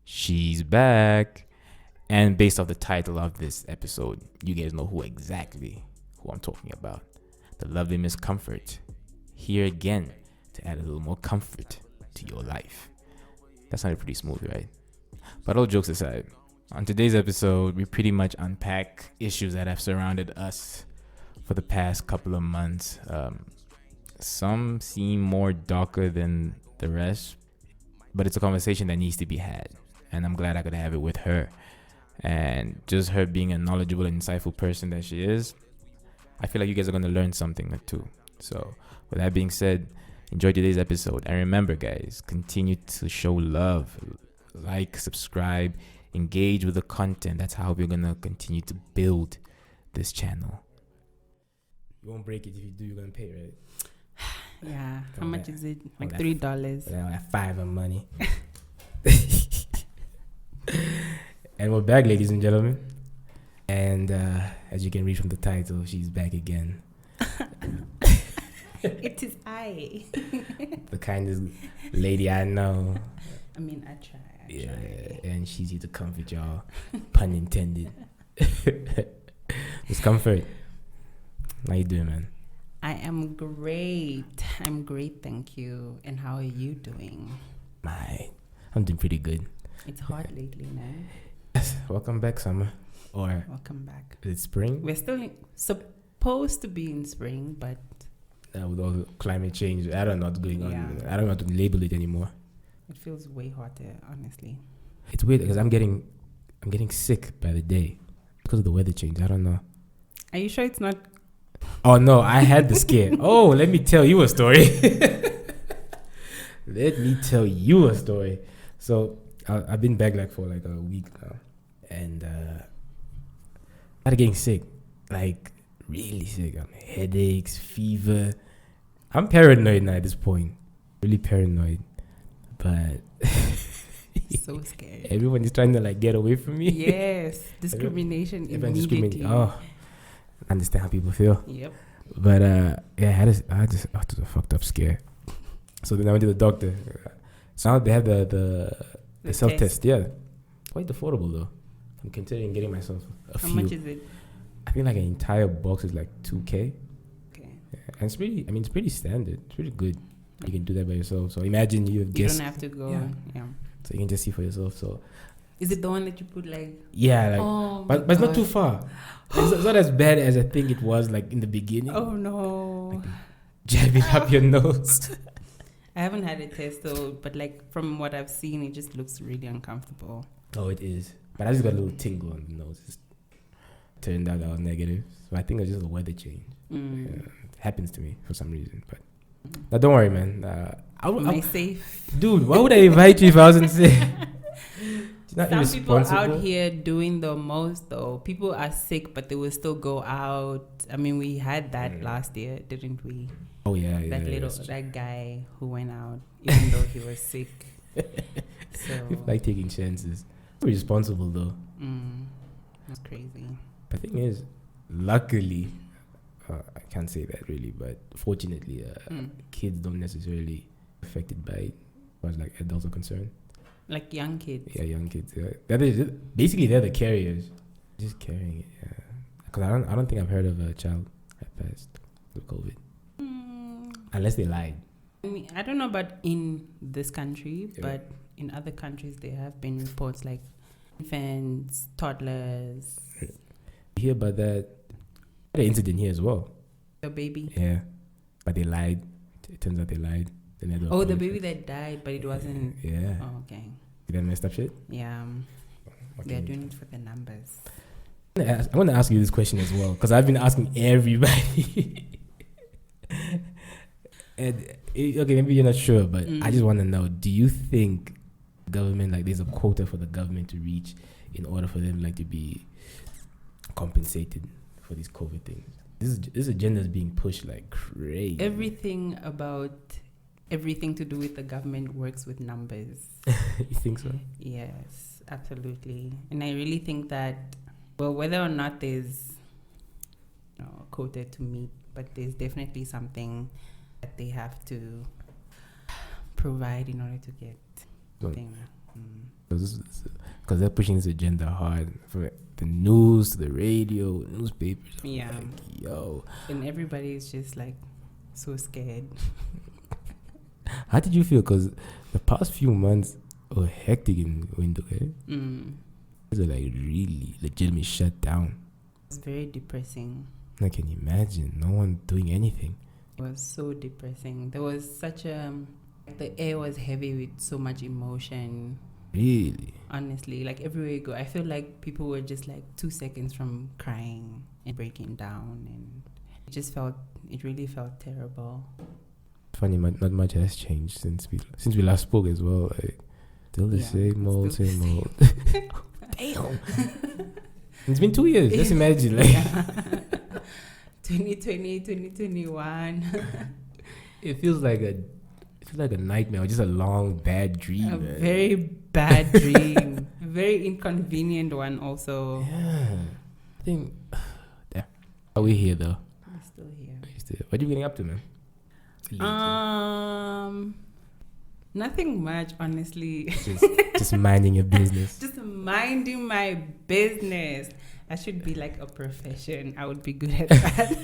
She's back. And based off the title of this episode, you guys know who I'm talking about. The lovely Miss Comfort. Here again to add a little more comfort to your life. That sounded pretty smooth, right? But all jokes aside, on today's episode, we pretty much unpack issues that have surrounded us for the past couple of months. Some seem more darker than the rest, but it's a conversation that needs to be had. And I'm glad I could have it with her. And just her being a knowledgeable and insightful person that she is, I feel like you guys are going to learn something too. So with that being said, enjoy today's episode. And remember, guys, continue to show love. Like, subscribe, engage with the content. That's how we're going to continue to build this channel. You won't break it. If you do, you're going to pay, right? Yeah. How much is it? Like $3. That $5 of money. And we're back, ladies and gentlemen. And as you can read from the title, she's back again. It is I. The kindest lady I know. I mean, I try. Yeah, and she's here to comfort y'all. Pun intended. Miss Comfort. How you doing, man? I am great. I'm great, thank you. And how are you doing? I'm doing pretty good. It's hot lately, man. Yes, welcome back, summer. Or welcome back. Is it spring? We're still supposed to be in spring, but with all the climate change, I don't know what's going Yeah. on. I don't know how to label it anymore. it feels way hotter, honestly. It's weird because I'm getting sick by the day because of the weather change. I don't know. Are you sure it's not? Oh no, I had the scare. Oh, let me tell you a story. Let me tell you a story. So I've been back for like a week now, and I started getting sick, like really sick. I'm headaches, fever. I'm paranoid now at this point, really paranoid. But So scary. everyone is trying to get away from me. Yes, discrimination Everyone's immediately. discriminating. Oh, I understand how people feel. Yep. But yeah, I had a fucked up scare. So then I went to the doctor. So now they have the self-test. Yeah, quite affordable though. I'm considering getting myself a few. How much is it? I think like an entire box is like $2,000. Okay. Yeah, and it's pretty. I mean, it's pretty standard. It's pretty good. You can do that by yourself. So imagine you You don't have to go. Yeah. So you can just see for yourself. So Is it the one that you put yeah, oh, but it's not too far. It's not as bad as I think it was in the beginning. Oh no. Jab it up your nose. I haven't had a test though, but from what I've seen, it just looks really uncomfortable. Oh, it is. But I just got a little tingle on the nose. It turned out I was negative. So I think it's just a weather change. Mm. It happens to me for some reason. But now don't worry, man. Am I safe? Dude, why would I invite you if I wasn't safe? Not Some people irresponsible. out here doing the most though. People are sick, but they will still go out. I mean, we had that last year, didn't we? Oh yeah, That guy who went out even though he was sick. So People like taking chances. Responsible though. that's crazy. The thing is, luckily, I can't say that really, but fortunately, kids don't necessarily affected by it as like adults are concerned. Like young kids. Yeah, young kids. Yeah. Basically, they're the carriers, just carrying it. Yeah, because I don't think I've heard of a child that passed with COVID, unless they lied. I mean, I don't know about in this country, but in other countries there have been reports like infants, toddlers. You hear about that? The incident here as well. The baby. Yeah, but they lied. It turns out they lied. Oh, the baby that died, but it wasn't. Yeah. Oh, okay. Did I messed up shit? Yeah. Okay. They're doing it for the numbers. I want to ask you this question as well, because I've been asking everybody. Okay, maybe you're not sure, but I just want to know: do you think government, there's a quota for the government to reach in order for them to be compensated for these COVID things? This agenda is being pushed like crazy. Everything to do with the government works with numbers. You think so? Yes, absolutely. And I really think that, well, whether or not there's a quota to meet, but there's definitely something that they have to provide in order to get things. because they're pushing this agenda hard from the news to the radio, newspapers. Yeah. Like, yo. And everybody's just like so scared. How did you feel? Because the past few months were hectic in Window, eh? These are like really legitimately shut down. It's very depressing. I can imagine no one doing anything. It was so depressing. There was such the air was heavy with so much emotion. Really? Honestly, like everywhere you go, I feel like people were just like 2 seconds from crying and breaking down, and it really felt terrible. Funny, not much has changed since we last spoke as well. Like, still the same old. Damn. It's been 2 years. Just imagine, like 2020, 2021. It feels like a nightmare, or just a long bad dream. A very bad dream. A very inconvenient one also. Yeah. I think are we here though? We're still here. What are you getting up to, man? Nothing much, honestly. Just minding your business. Just minding my business. That should be like a profession. I would be good at that.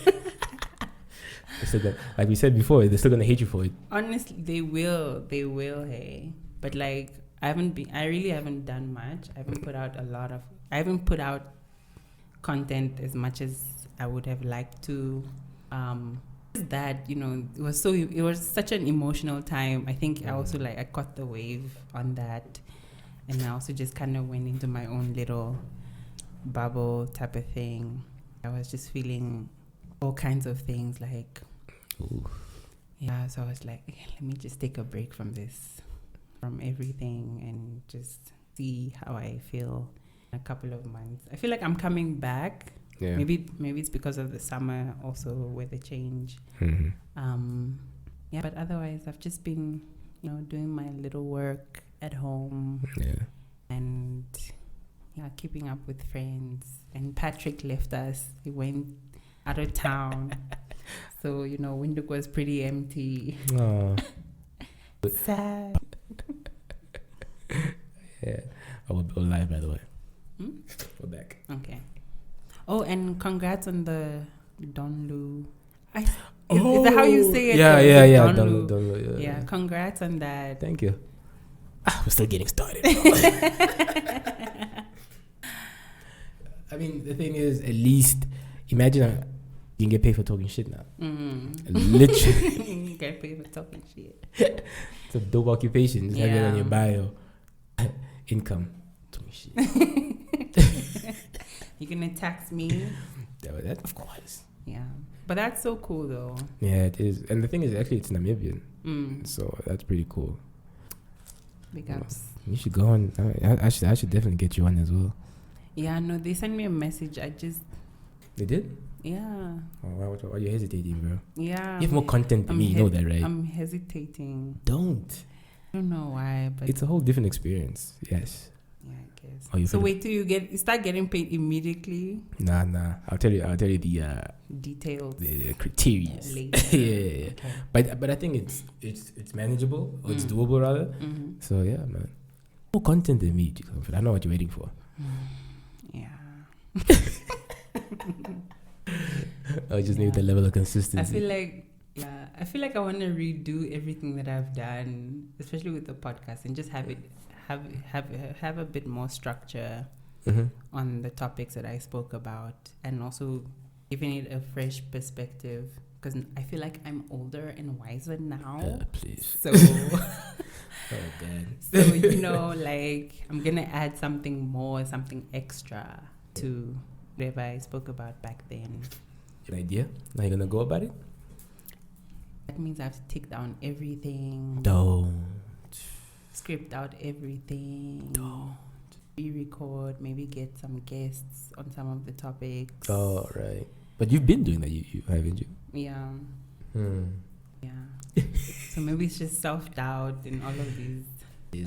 So that, like we said before, they're still gonna hate you for it. Honestly, they will, hey. But like, I really haven't done much. I haven't put out content as much as I would have liked to. That, you know, it was such an emotional time. I think I also I caught the wave on that, and I also just kind of went into my own little bubble type of thing. I was just feeling all kinds of things, like, yeah. So I was like, okay, let me just take a break from everything, and just see how I feel in a couple of months. I feel like I'm coming back. Yeah. Maybe it's because of the summer, also weather change. Mm-hmm. Yeah, but otherwise I've just been, doing my little work at home. Yeah. And keeping up with friends. And Patrick left us. He went out of town. So, Windhoek was pretty empty. Oh. Sad. Yeah. We're live, by the way. We're back. Okay. Oh, and congrats on the Donlu. Is that how you say it? Yeah. Donlu. Yeah, congrats on that. Thank you. We're still getting started. I mean, the thing is, at least, imagine you can get paid for talking shit now. Literally. You get paid for talking shit. It's a dope occupation. Just have it on your bio. Income. Talking shit. You're gonna tax me? That, of course. Yeah, but that's so cool though. Yeah, it is. And the thing is, actually, it's Namibian, so that's pretty cool. Big ups. You should go on. I should definitely get you on as well. Yeah, no, they sent me a message. They did? Yeah. Oh, why are you hesitating, bro? Yeah. You have more content than me. You know that, right? I'm hesitating. Don't. I don't know why, but it's a whole different experience. Yes. Yeah, I guess. So wait till you start getting paid immediately? Nah. I'll tell you the details, the criteria. Yeah. Okay. But I think it's manageable, or it's doable rather. Mm-hmm. So yeah, man. More content than me. I know what you're waiting for. Yeah. I just need the level of consistency. I feel like I want to redo everything that I've done, especially with the podcast, and just have a bit more structure on the topics that I spoke about, and also giving it a fresh perspective, because I feel like I'm older and wiser now. Please. So, oh God. So I'm gonna add something extra to whatever I spoke about back then. An idea? How you gonna go about it? That means I have to take down everything. Don't. Script out everything. Don't. Re-record, maybe get some guests on some of the topics. Oh, right. But you've been doing that, you haven't you? Yeah. Yeah. So maybe it's just self-doubt and all of these.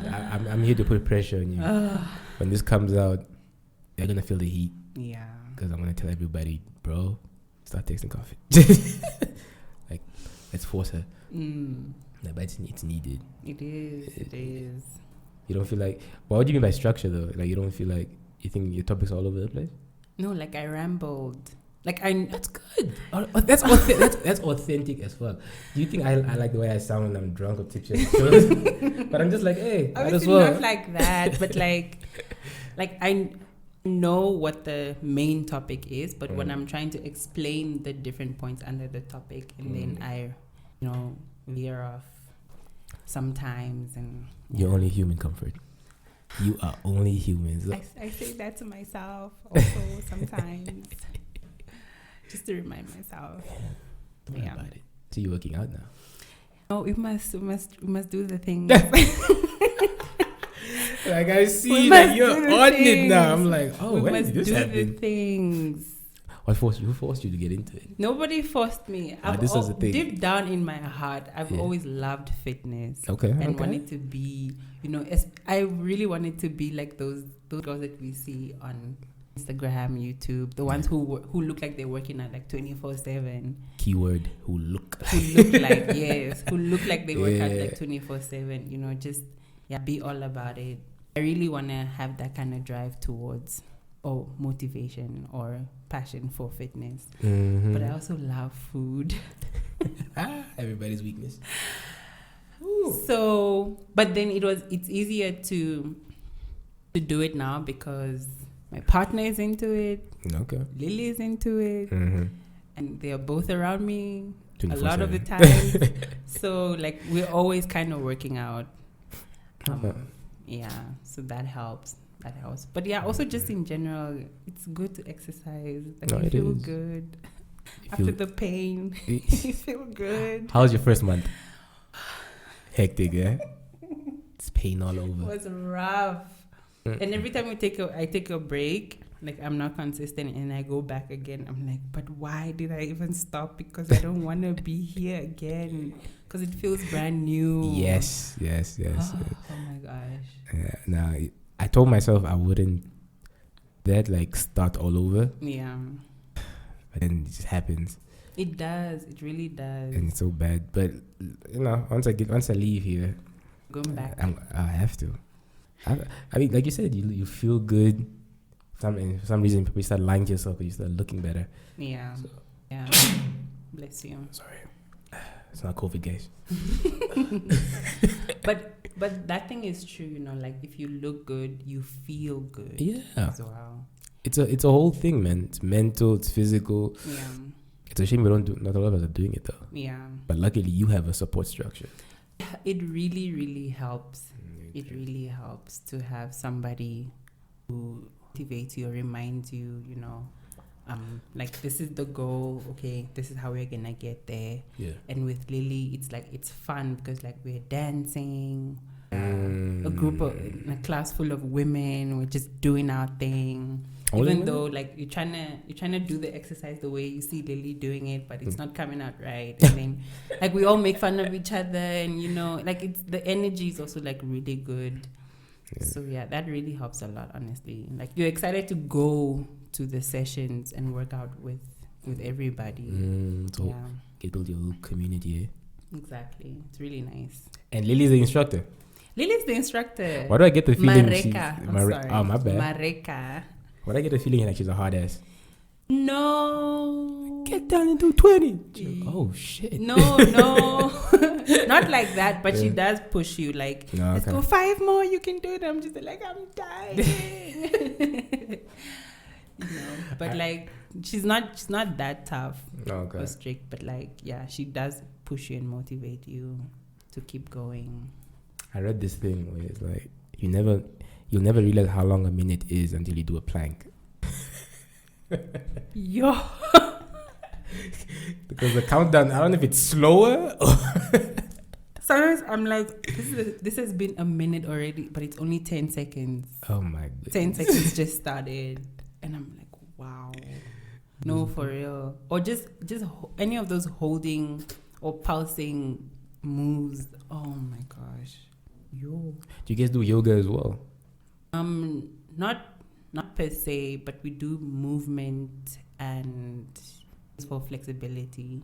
I'm here to put pressure on you. When this comes out, they're going to feel the heat. Yeah. Because I'm going to tell everybody, bro, start tasting coffee. Let's force her. No, but it's needed. It is. You don't feel like. What do you mean by structure though? Like you don't feel like you think your topics are all over the place? No, like I rambled. Like That's good. That's authentic as well. Do you think I like the way I sound when I'm drunk or tipsy? But I'm just like, hey, might as obviously well. not like that, but like I know what the main topic is, but when I'm trying to explain the different points under the topic, and then I, veer off sometimes, and You're only human, Comfort. You are only humans. I say that to myself also sometimes, just to remind myself. What about it? So you're working out now? Oh, we must do the things. Like I see that you're on it now. I'm like, oh, when did this happen? The things. Who forced you to get into it? Nobody forced me. This was the thing. Deep down in my heart, I've always loved fitness. And wanted to be, I really wanted to be like those girls that we see on Instagram, YouTube, the ones who look like they're working out like 24/7. Keyword: who look like they work out like 24/7. Just be all about it. I really want to have that kind of drive towards motivation or passion for fitness. But I also love food. Everybody's weakness. So, but then it's easier to do it now because my partner is into it. Okay. Lily is into it. And they are both around me 24/7. a lot of the time. So like we're always kind of working out. So that helps. But also just in general, it's good to exercise. Like you feel good. After the pain, you feel good. How was your first month? Hectic, yeah? It's pain all over. It was rough. And every time I take a break, like I'm not consistent and I go back again, I'm like, but why did I even stop? Because I don't want to be here again. Because it feels brand new. Yes. Oh my gosh. Now, I told myself I wouldn't start all over. Yeah. But then it just happens. It does. It really does. And it's so bad. But, once I leave here, going back. I have to. I mean, like you said, you feel good. For some reason, people start lying to yourself because you start looking better. Yeah. Yeah. Bless you. Sorry. It's not COVID, guys. But that thing is true, like if you look good, you feel good. Yeah. As well. It's a whole thing, man. It's mental, it's physical. Yeah. It's a shame not a lot of us are doing it though. Yeah. But luckily you have a support structure. It really, really helps. It really helps to have somebody who motivates you or reminds you, like this is the goal, okay, this is how we're gonna get there. Yeah. And with Lily, it's fun because like we're dancing, a class full of women, we're just doing our thing. Even though like you're trying to do the exercise the way you see Lily doing it, but it's not coming out right. And then like we all make fun of each other, and like it's the energy is also like really good. Yeah. So that really helps a lot, honestly. Like you're excited to go to the sessions and work out with everybody. Get build your little community. Exactly. It's really nice. And Lily's the instructor. Why do I get the feeling Mareka. my bad. Mareka. Why do I get the feeling like she's a hard ass? No. Get down and do 20. Oh shit. No. Not like that, but she does push you like, let's go 5 more, you can do it. I'm just like, I'm dying. But like she's not that tough or strict, but like she does push you and motivate you to keep going. I read this thing where it's like you'll never realize how long a minute is until you do a plank. Yo. Because the countdown, I don't know if it's slower or sometimes I'm like, this has been a minute already, but it's only 10 seconds. Oh my goodness. 10 seconds just started. And I'm like, wow. No, for real. Or just any of those holding or pulsing moves. Oh my gosh. Yo. Do you guys do yoga as well? Not per se, but we do movement and for flexibility.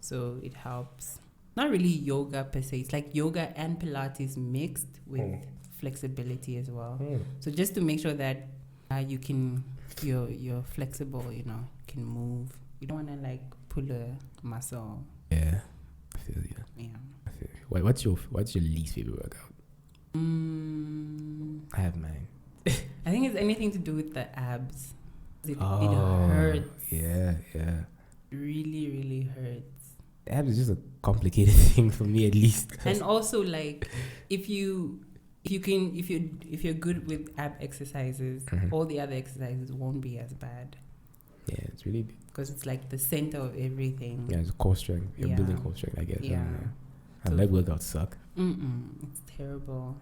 So it helps. Not really yoga per se. It's like yoga and Pilates mixed with flexibility as well. So just to make sure that you're flexible, can move. You don't want to like pull a muscle. Yeah, I feel you. Yeah. I feel you. Wait, what's your least favorite workout? I have mine. I think it's anything to do with the abs. It hurts. Yeah. It really, really hurts. Abs is just a complicated thing for me, at least. And also, like, if you're good with ab exercises, all the other exercises won't be as bad. Yeah, it's really because it's like the center of everything. Yeah, it's core strength. You're building core strength, I guess. Yeah. And leg workouts suck. It's terrible.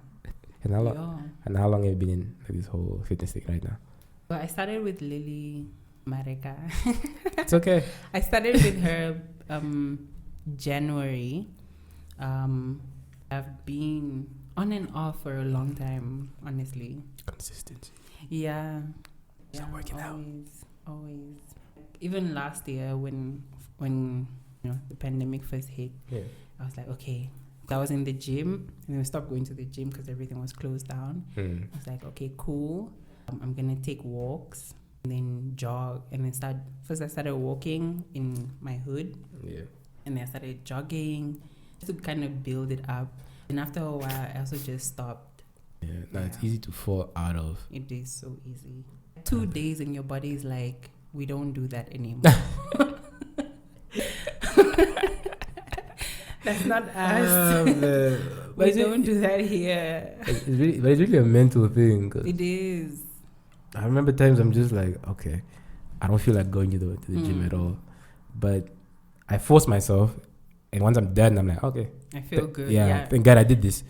And how long have you been in this whole fitness thing right now? Well, I started with Lily Mareka. It's okay. I started with her January. I've been on and off for a long time, honestly. Consistency. Yeah. It's not working out. Always. Even last year when the pandemic first hit, I was like, okay. I was in the gym and then I stopped going to the gym because everything was closed down. I was like, okay, cool. I'm gonna take walks and then jog and then First I started walking in my hood. Yeah. And then I started jogging just to kind of build it up. And after a while, I also just stopped. Yeah, it's easy to fall out of. It is so easy. 2 days and your body is like, we don't do that anymore. That's not us. We don't do that here. It's really a mental thing. It is. I remember times I'm just like, okay, I don't feel like going to the gym at all. But I force myself, and once I'm done, I'm like, okay. I feel good. Yeah, thank God I did this.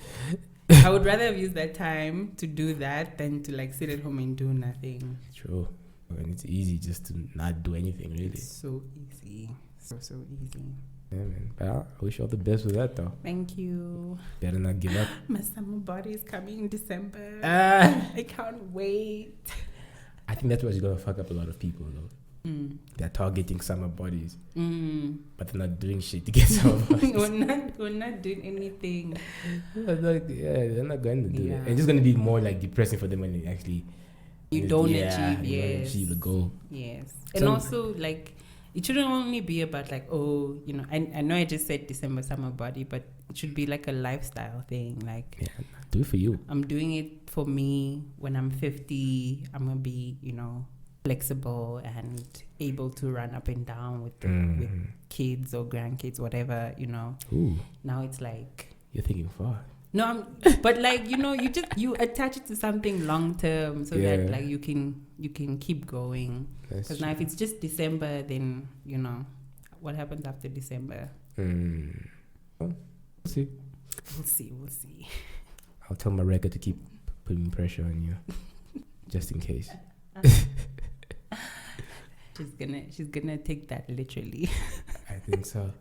I would rather have used that time to do that than to like sit at home and do nothing. True. And it's easy just to not do anything, really. It's so easy. So easy. Yeah, man. But I wish you all the best with that, though. Thank you. Better not give up. My summer body is coming in December. I can't wait. I think that's what's going to fuck up a lot of people, though. They're targeting summer bodies, but they're not doing shit to get summer bodies. we're not doing anything. They're not going to do it. And it's just going to be more like depressing for them when they actually don't achieve the goal. Yes. And also, like, it shouldn't only be about like, I know I just said December summer body, but it should be like a lifestyle thing. Like, do it for you. I'm doing it for me. When I'm 50, I'm gonna be, flexible and able to run up and down with kids or grandkids, whatever, Ooh. Now it's like you're thinking far. No, but like you attach it to something long term so that like you can keep going. Because now if it's just December, then what happens after December? We'll see. We'll see. I'll tell my record to keep putting pressure on you, just in case. She's gonna take that literally. I think so.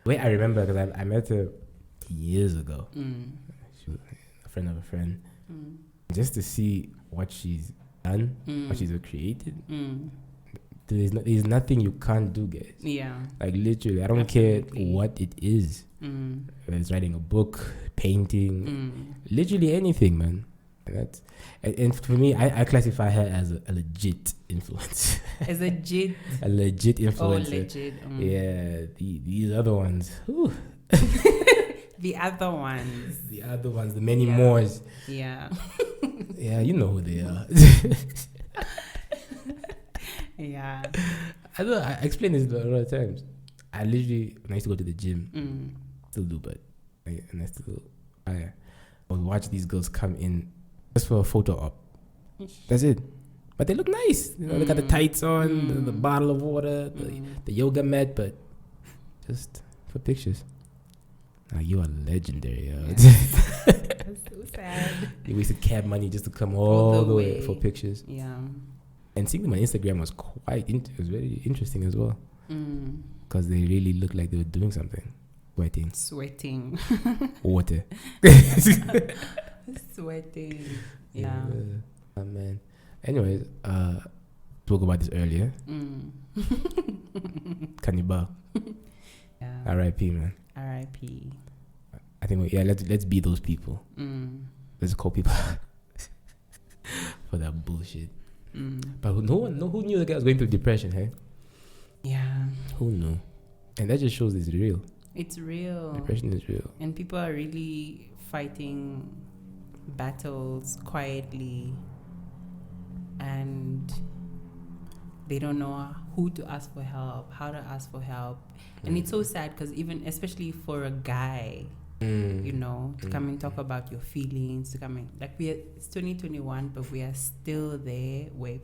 Wait, I remember because I met her years ago. She was a friend of a friend. Just to see what she's done, what she's created. There's nothing you can't do, guys. Yeah. Like literally, I don't care what it is. Whether it's writing a book, painting, literally anything, man. And for me, I classify her as a legit influence. As a legit? A legit influencer. Oh, legit. Yeah, these other ones. The other ones. The other ones, the many mores. Yeah. Yeah, you know who they are. Yeah. I explain this a lot of times. I literally, when I used to go to the gym, still do, but I would watch these girls come in just for a photo op. That's it. But they look nice. They got the tights on, the bottle of water, the yoga mat, but just for pictures. Now you are legendary, yo. That's so sad. You wasted cab money just to come all the way for pictures. Yeah. And seeing them on Instagram was was very interesting as well. Because they really looked like they were doing something. Sweating. Water. Sweating. Yeah. Oh, man. Anyways, spoke about this earlier. Cannibal. Yeah. R.I.P. man. R.I.P. I think let's be those people. Let's call people for that bullshit. But who knew the guy was going through depression, hey? Yeah. Who knew? And that just shows it's real. It's real. Depression is real. And people are really fighting battles quietly. And they don't know who to ask for help, how to ask for help. And it's so sad because even, especially for a guy, you know, to come and talk about your feelings, to come and, like, it's 2021, but we are still there where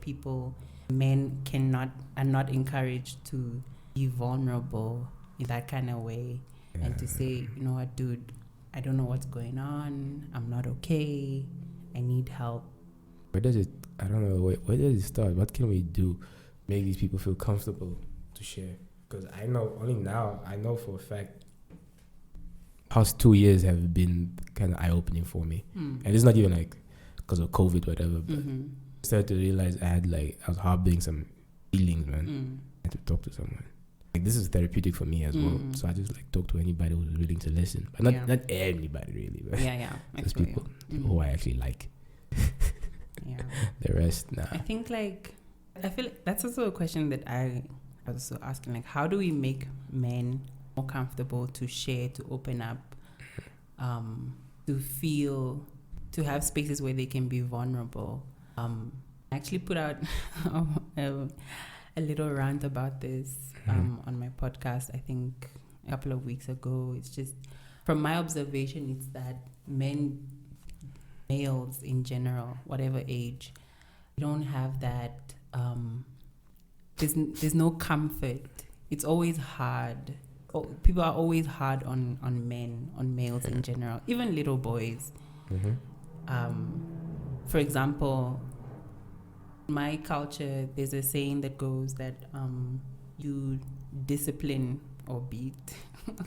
men are not encouraged to be vulnerable in that kind of way. And to say, you know what, dude, I don't know what's going on. I'm not okay. I need help. I don't know, where does it start? What can we do? Make these people feel comfortable to share? Because I know for a fact, past 2 years have been kind of eye-opening for me. And it's not even like because of COVID, whatever, but I started to realize I was harboring some feelings, man. I had to talk to someone. Like, this is therapeutic for me as well. So I just like talk to anybody who's willing to listen. But not anybody really, but just people who I actually like. The rest, nah. I feel like that's also a question that I was also asking, like, how do we make men more comfortable to share, to open up, to have spaces where they can be vulnerable? I actually put out a little rant about this on my podcast, I think a couple of weeks ago. It's just, from my observation, it's that males in general, whatever age, don't have that, there's no comfort. It's always hard. People are always hard on males in general, even little boys. For example, in my culture, there's a saying that goes that you discipline or beat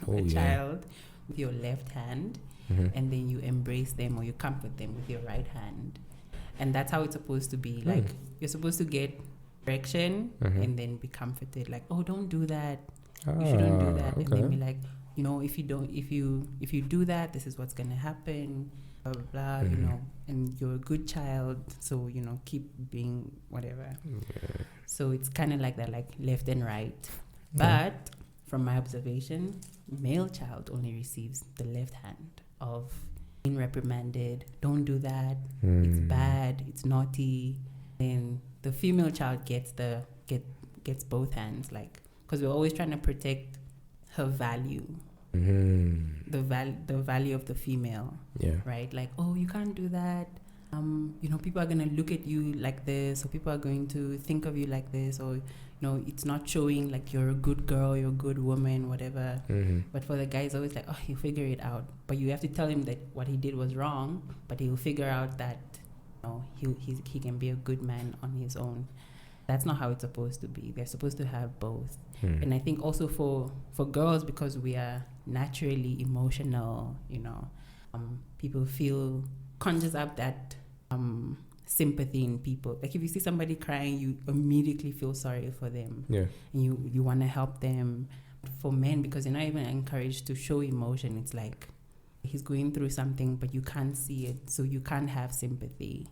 a child with your left hand, and then you embrace them or you comfort them with your right hand. And that's how it's supposed to be. Like, you're supposed to get correction and then be comforted. Like, oh, don't do that. You shouldn't do that. Okay. And then be like, you know, if you do that, this is what's gonna happen. Blah blah blah. You know, and you're a good child, so, you know, keep being whatever. So it's kind of like that, like left and right. But from my observation, male child only receives the left hand of being reprimanded. Don't do that. It's bad. It's naughty. And the female child gets both hands, like, because we're always trying to protect her value, the value of the female, right? Like, oh, you can't do that. You know, people are gonna look at you like this, or people are going to think of you like this, or, you know, it's not showing like you're a good girl, you're a good woman, whatever. But for the guy, it's always like, oh, he'll figure it out. But you have to tell him that what he did was wrong, but he'll figure out that, you know, he can be a good man on his own. That's not how it's supposed to be. They're supposed to have both. And I think also for girls, because we are naturally emotional, you know, people conjures up that sympathy in people. Like, if you see somebody crying, you immediately feel sorry for them. And you want to help them. For men, because you're not even encouraged to show emotion, it's like he's going through something, but you can't see it, so you can't have sympathy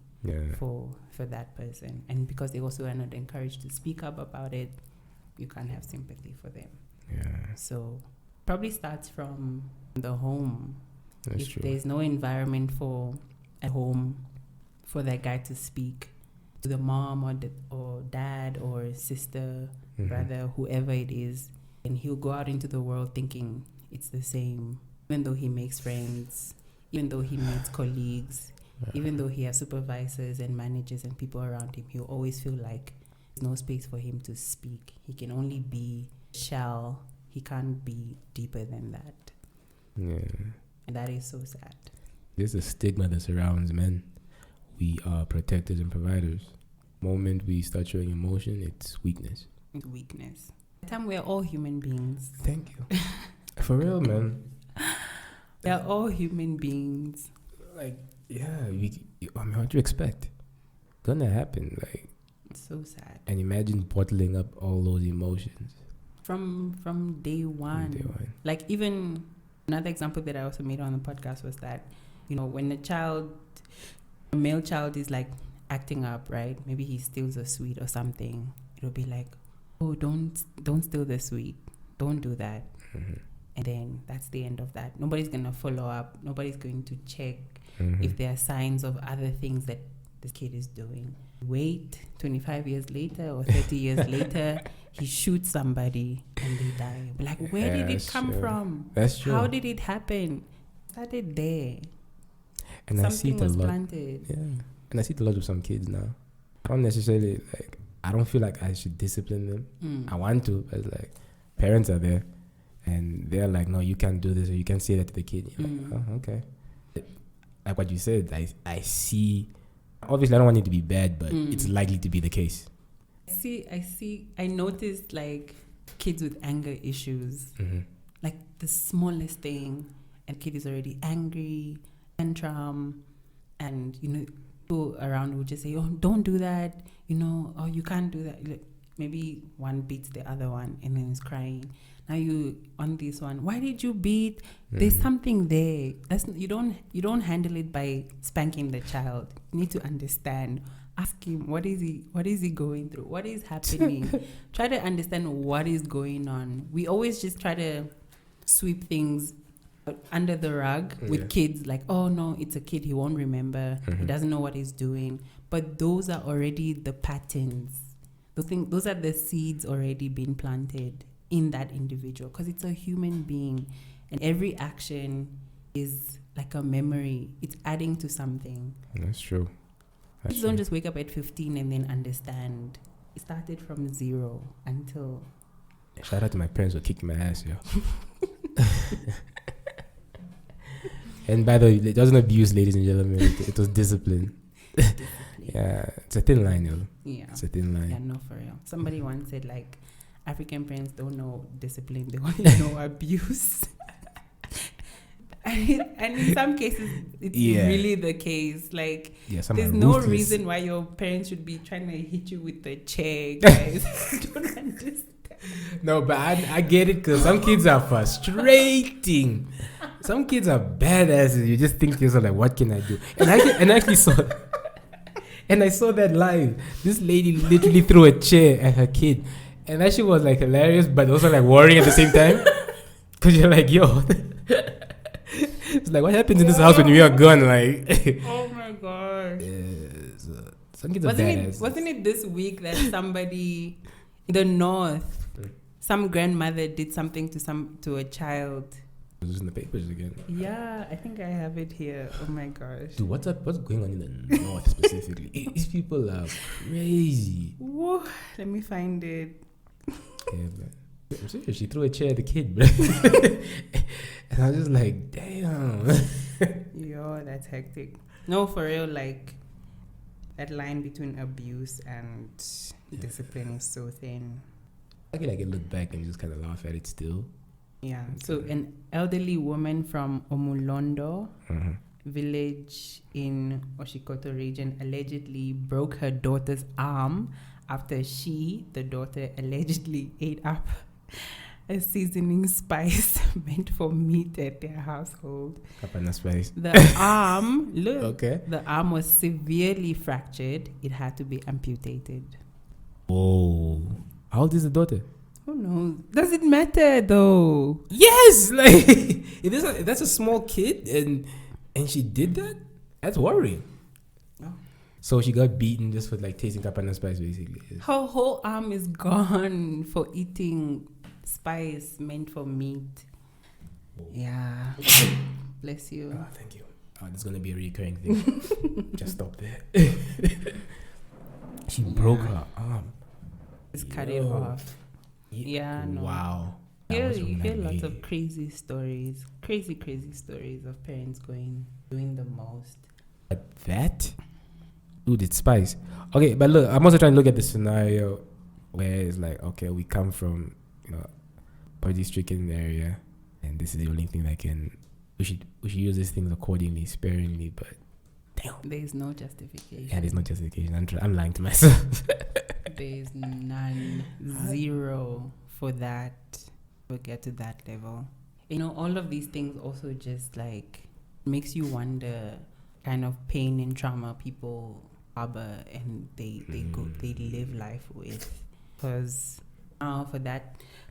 for that person. And because they also are not encouraged to speak up about it, you can't have sympathy for them. So probably starts from the home. If there's no environment at home for that guy to speak to the mom or dad or sister, brother, whoever it is, and he'll go out into the world thinking it's the same, even though he makes friends, even though he meets colleagues, even though he has supervisors and managers and people around him, he'll always feel like there's no space for him to speak. He can only be shell. He can't be deeper than that. And that is so sad. There's a stigma that surrounds men. We are protectors and providers. The moment we start showing emotion, it's weakness. It's weakness. At the time, we're all human beings. Thank you. For real, man. We're all human beings. Like, I mean, what do you expect? Gonna happen, like. It's so sad. And imagine bottling up all those emotions. From day one. Like, even another example that I also made on the podcast was that, you know, when a child A male child is like acting up, right? Maybe he steals a sweet or something. It'll be like, oh, don't steal the sweet. Don't do that. And then that's the end of that. Nobody's going to follow up. Nobody's going to check if there are signs of other things that this kid is doing. Wait, 25 years later or 30 years later, he shoots somebody and they die. Like, where did it come from? That's true. How did it happen? It started there. And Something I see it a was lot. planted. Yeah. And I see it a lot with some kids now. I don't necessarily, like, I don't feel like I should discipline them. I want to, but like, parents are there and they're like, no, you can't do this or you can't say that to the kid. You're like, oh, okay. Like what you said, I see, obviously I don't want it to be bad, but it's likely to be the case. I noticed like kids with anger issues, like the smallest thing, and kid is already angry, tantrum, and people around would just say, oh, don't do that, oh, you can't do that. Like, maybe one beats the other one and then is crying. Now you on this one, why did you beat? There's something there. You don't handle it by spanking the child. You need to understand. Ask him, what is he going through? What is happening? Try to understand what is going on. We always just try to sweep things under the rug with kids, like, oh no, it's a kid, he won't remember, he doesn't know what he's doing. But those are already the patterns. Those are the seeds already being planted in that individual, because it's a human being, and every action is like a memory. It's adding to something. That's true. Kids don't just wake up at 15 and then understand. It started from zero until... Shout out to my parents for kicking my ass, yo. And by the way, it wasn't abuse, ladies and gentlemen. It was discipline. Yeah, it's a thin line, yo. Yeah. It's a thin line. Yeah, no, for real. Somebody once said, like, African parents don't know discipline. They only know abuse. And in some cases, it's really the case. Like, there's no reason why your parents should be trying to hit you with the chair, guys. I don't understand. No, but I get it, because some kids are frustrating. Some kids are badasses. You just think to yourself, like, what can I do? And I actually saw... And I saw that live. This lady literally threw a chair at her kid. And that shit was like hilarious, but also like worrying at the same time. Because you're like, yo. It's like, what happens in this house when we are gone? Like, oh my God. Some kids are badass. Wasn't it this week that somebody in the north, some grandmother did something to a child? It was in the papers again. Yeah, I think I have it here. Oh my gosh. Dude, what's going on in the north specifically? These people are crazy. Whoa, let me find it. Yeah, man. I'm serious. She threw a chair at the kid, bro. And I was just like, damn. Yo, that's hectic. No, for real, like, that line between abuse and discipline is so thin. I can look back and just kind of laugh at it still. Yeah. So an elderly woman from Omulondo village in Oshikoto region allegedly broke her daughter's arm after the daughter, allegedly ate up a seasoning spice meant for meat at their household. Kapana spice. The arm, the arm was severely fractured. It had to be amputated. Whoa. How old is the daughter? Who knows? Does it matter though? Yes, like that's a small kid and she did that? That's worrying. Oh. So she got beaten just for like tasting kapana spice, basically. Her whole arm is gone for eating spice meant for meat. Whoa. Yeah. Bless you. Oh, thank you. Oh, this is gonna be a recurring thing. Just stop there. She broke her arm. Just cut it off. Yeah, no. Wow. You hear lots of crazy stories of parents doing the most. But that, dude, it's spice. Okay, but look, I'm also trying to look at the scenario where it's like, okay, we come from, poverty-stricken area, and this is the only thing that we should use these things accordingly, sparingly, but damn. There's no justification. Yeah, there's no justification. I'm lying to myself. There's none. Zero for that. We'll get to that level. All of these things also just like makes you wonder, kind of pain and trauma people harbor and they live life with. Because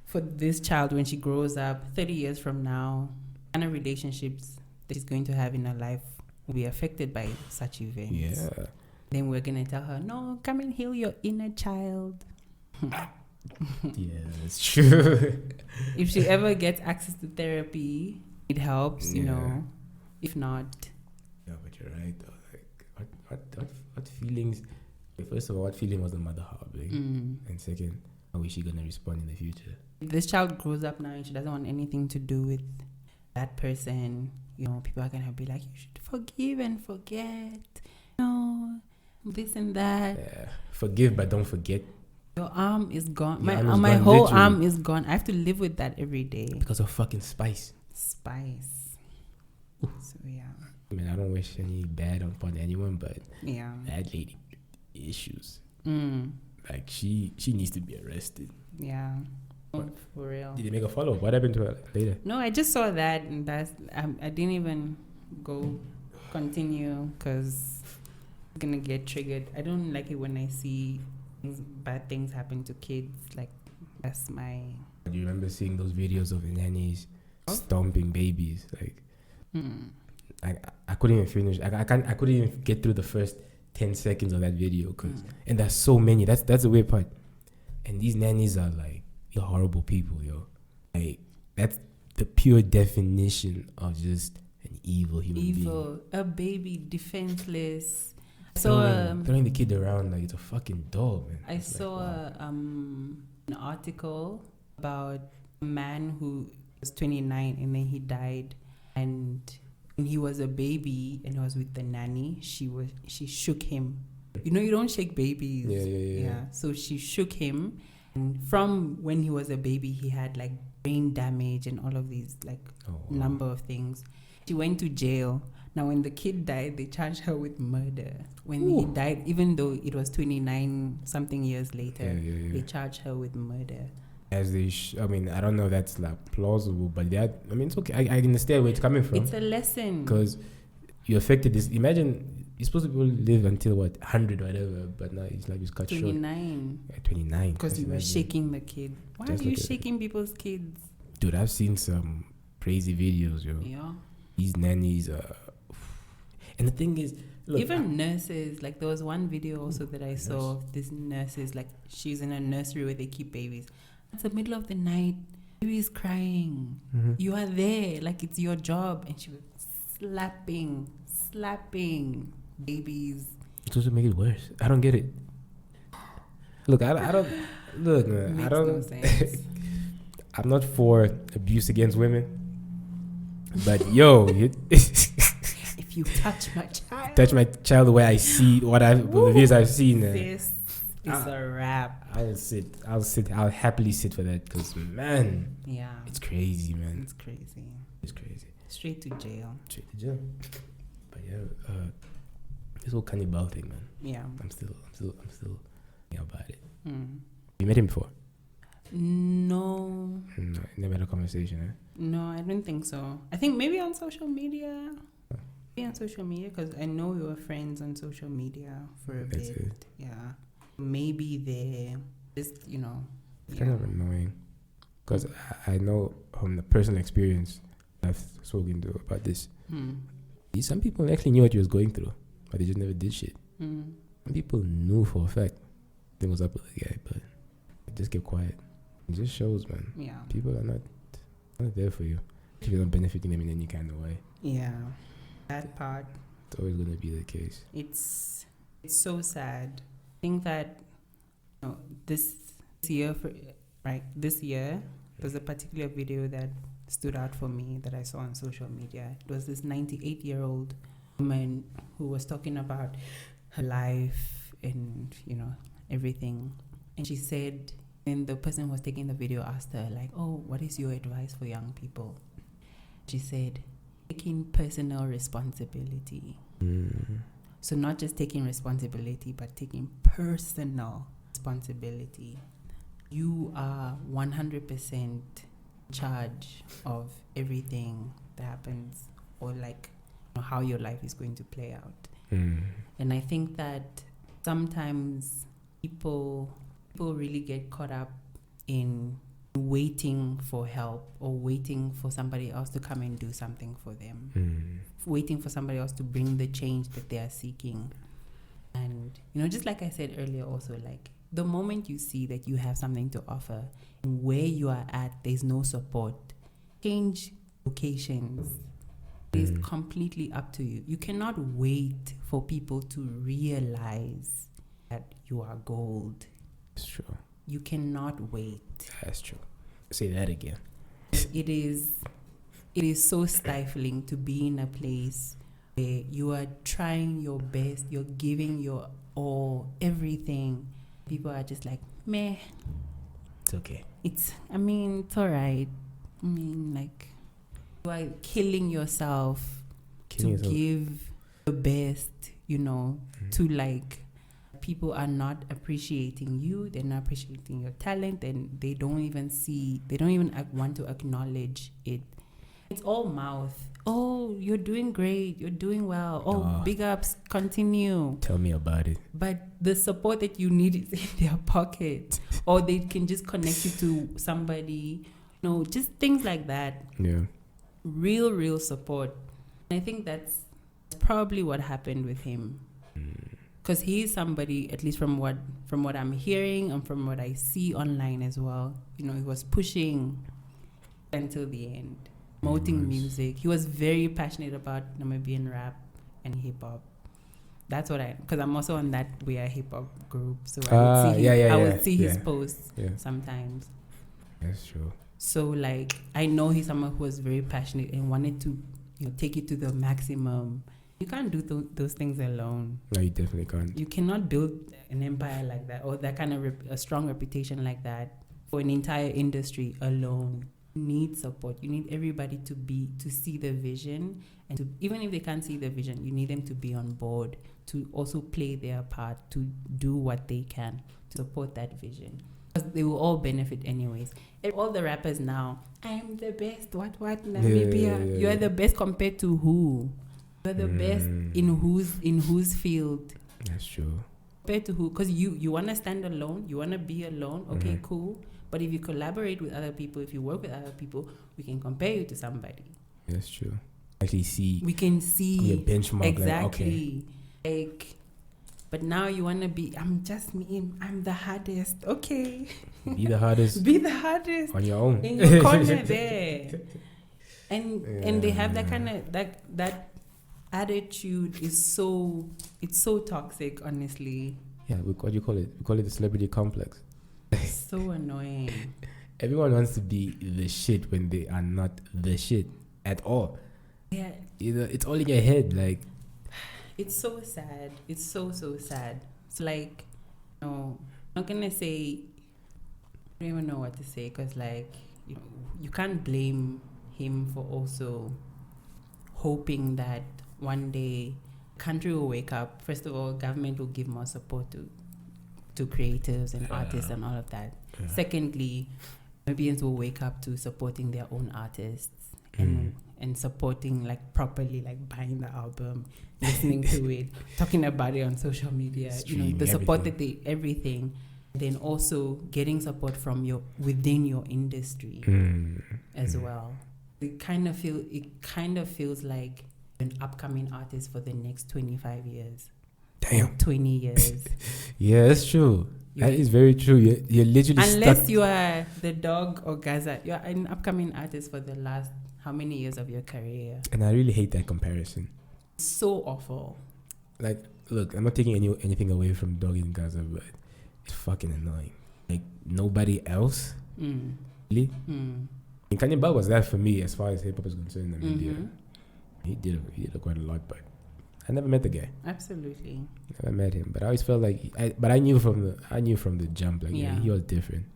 for this child, when she grows up 30 years from now, kind of relationships that she's going to have in her life will be affected by such events. Yeah. Then we're gonna tell her, no, come and heal your inner child. Yeah, that's true. If she ever gets access to therapy, it helps, you know. If not, yeah, but you're right though. Like, what feelings? First of all, what feeling was the mother harboring? And second, how is she gonna respond in the future? If this child grows up now and she doesn't want anything to do with that person, you know, people are gonna be like, you should forgive and forget, no, this and that. Yeah, forgive but don't forget. Your arm is gone. My gone, whole literally. arm is gone. I have to live with that every day. Because of fucking spice. Spice. So yeah. I mean, I don't wish any bad upon anyone, but Yeah. that lady issues. Mm. Like she needs to be arrested. Yeah. What? For real. Did they make a follow-up? What happened to her later? No, I just saw that and I didn't even continue because I'm gonna get triggered. I don't like it when I see bad things happen to kids. Like that's my. Do you remember seeing those videos of nannies stomping babies? Like, I couldn't even finish. I couldn't even get through the first 10 seconds of that video and there's so many. That's the weird part. And these nannies are like horrible people, yo. Like that's the pure definition of just an evil human being. A baby defenseless. Throwing the kid around like it's a fucking doll, man. I saw an article about a man who was 29 and then he died, and when he was a baby and he was with the nanny, she shook him. You know, you don't shake babies. Yeah. So she shook him, and from when he was a baby, he had like brain damage and all of these number of things. She went to jail. Now, when the kid died, they charged her with murder. When he died, even though it was 29 something years later, they charged her with murder. As they, I mean, I don't know if that's like plausible, but that, I mean, it's okay. I understand where it's coming from. It's a lesson. Because you affected this. Imagine you're supposed to live until 100 or whatever, but now it's like it's cut 29. short. 29. Because you were shaking the kid. Why are you shaking people's kids? Dude, I've seen some crazy videos, yo. Yeah. These nannies are. And the thing is, look, even nurses, like there was one video also that I saw of these nurses, like she's in a nursery where they keep babies. It's the middle of the night, baby is crying. You are there, like it's your job, and she was slapping babies. It's supposed to make it worse. I don't get it. Look, I don't look, man. Makes I don't. No sense. I'm not for abuse against women, but yo, if you touch my child the way I see the videos I've seen, this is a wrap. I'll happily sit for that because man, yeah, it's crazy, man. It's crazy. Straight to jail. But yeah, this whole cannibal thing, man. Yeah, I'm still thinking about it. You met him before? No, never had a conversation, eh? No, I don't think so. I think maybe on social media. Because I know we were friends on social media for a bit. It. Yeah, maybe they just It's kind of annoying because I know from the personal experience I've spoken to about this. Some people actually knew what he was going through, but they just never did shit. Some people knew for a fact thing was up with the guy, but they just kept quiet. It just shows, man. Yeah, people are not there for you if you're not benefiting them in any kind of way. Yeah. That part, it's always going to be the case. It's so sad. I think that this year there's a particular video that stood out for me that I saw on social media. It was this 98-year-old woman who was talking about her life and everything, and she said, and the person who was taking the video asked her like, "Oh, what is your advice for young people?" She said, taking personal responsibility. So not just taking responsibility, but taking personal responsibility. You are 100% in charge of everything that happens, or like how your life is going to play out. Mm. And I think that sometimes people really get caught up in waiting for help or waiting for somebody else to come and do something for them, waiting for somebody else to bring the change that they are seeking. And, just like I said earlier also, like the moment you see that you have something to offer and where you are at, there's no support, change locations. It is completely up to you. You cannot wait for people to realize that you are gold. It's true. You cannot wait. That's true. Say that again. It is so stifling to be in a place where you are trying your best, you're giving your all, everything. People are just like, meh. It's okay. It's all right. Like, you are killing yourself to give the best, to like, people are not appreciating you, they're not appreciating your talent, and they don't even want to acknowledge it. It's all mouth. Oh, you're doing great, you're doing well. Oh, big ups, continue. Tell me about it. But the support that you need is in their pocket, or they can just connect you to somebody, just things like that. Yeah. Real support. And I think that's probably what happened with him. Because he is somebody, at least from what I'm hearing and from what I see online as well, he was pushing until the end, promoting music. He was very passionate about Namibian rap and hip hop. That's what because I'm also on that We Are Hip Hop group, so I would see his posts sometimes. That's true. So like, I know he's someone who was very passionate and wanted to, take it to the maximum. You can't do those things alone. No, you definitely can't. You cannot build an empire like that or that kind of a strong reputation like that for an entire industry alone. You need support. You need everybody to see the vision, and even if they can't see the vision, you need them to be on board, to also play their part, to do what they can to support that vision. Because they will all benefit anyways. And all the rappers now, I am the best. What Namibia? You are the best compared to who? You're the best in whose field? That's true. Compared to who? Because you want to stand alone, you want to be alone. Okay, cool. But if you collaborate with other people, if you work with other people, we can compare you to somebody. That's true. We can see your benchmark. Exactly. Like, but now you want to be, I'm just me. I'm the hardest. Okay. Be the hardest. Be the hardest. On your own. In your corner there. And they have that kind of, that attitude is so toxic, honestly. Yeah, what do you call it? We call it the celebrity complex. So annoying. Everyone wants to be the shit when they are not the shit at all. Yeah. It's all in your head, like. It's so sad. It's so sad. It's like, I'm not gonna say, I don't even know what to say, because like, you can't blame him for also hoping that one day country will wake up. First of all, government will give more support to creatives and artists and all of that. Yeah. Secondly, Namibians will wake up to supporting their own artists and supporting like properly, like buying the album, listening to it, talking about it on social media, the support that everything. Then also getting support from within your industry as well. It kind of feels like an upcoming artist for the next 25 years. Damn. 20 years. Yeah, that's true. That is very true. You're literally unless you are the dog or Gaza, you're an upcoming artist for the last how many years of your career. And I really hate that comparison. So awful. Like, look, I'm not taking anything away from Dog in Gaza, but it's fucking annoying. Like, nobody else? Really? And Kanye was that for me as far as hip-hop is concerned. I mean, he did quite a lot, but I never met the guy. Absolutely. Never met him, but I always felt like I knew from the jump, like he was different.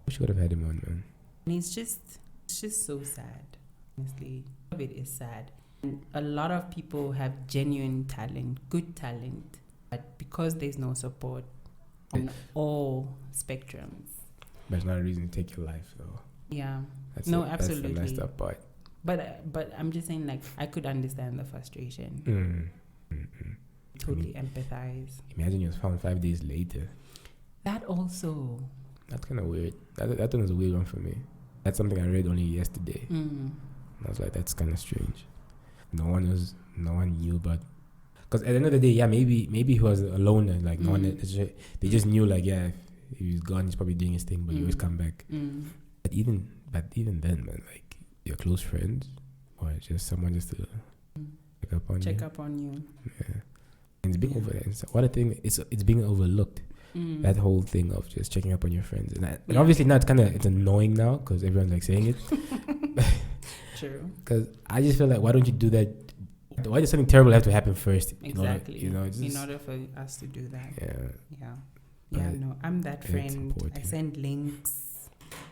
Wish we could have had him on, man. And it's just so sad. Honestly, it is sad. And a lot of people have genuine talent, good talent, but because there's no support on all spectrums. But it's not a reason to take your life, though. Yeah. That's absolutely. That's the messed up part. But I'm just saying, like, I could understand the frustration. Totally empathize. Imagine you was found 5 days later. That also. That's kind of weird. That one is a weird one for me. That's something I read only yesterday. I was like, that's kind of strange. No one knew about. Because at the end of the day, yeah, maybe he was a loner. Like no one, they just knew, like, yeah, if he's gone, he's probably doing his thing, but he always come back. But even then, man, like, your close friends or just someone just to check up on you. Yeah, and it's being overlooked. What a thing! It's being overlooked. That whole thing of just checking up on your friends, and obviously now it's annoying now because everyone's like saying it. True. Because I just feel like, why don't you do that? Why does something terrible have to happen first? Exactly. In order for us to do that. Yeah. No, I'm that friend. I send links.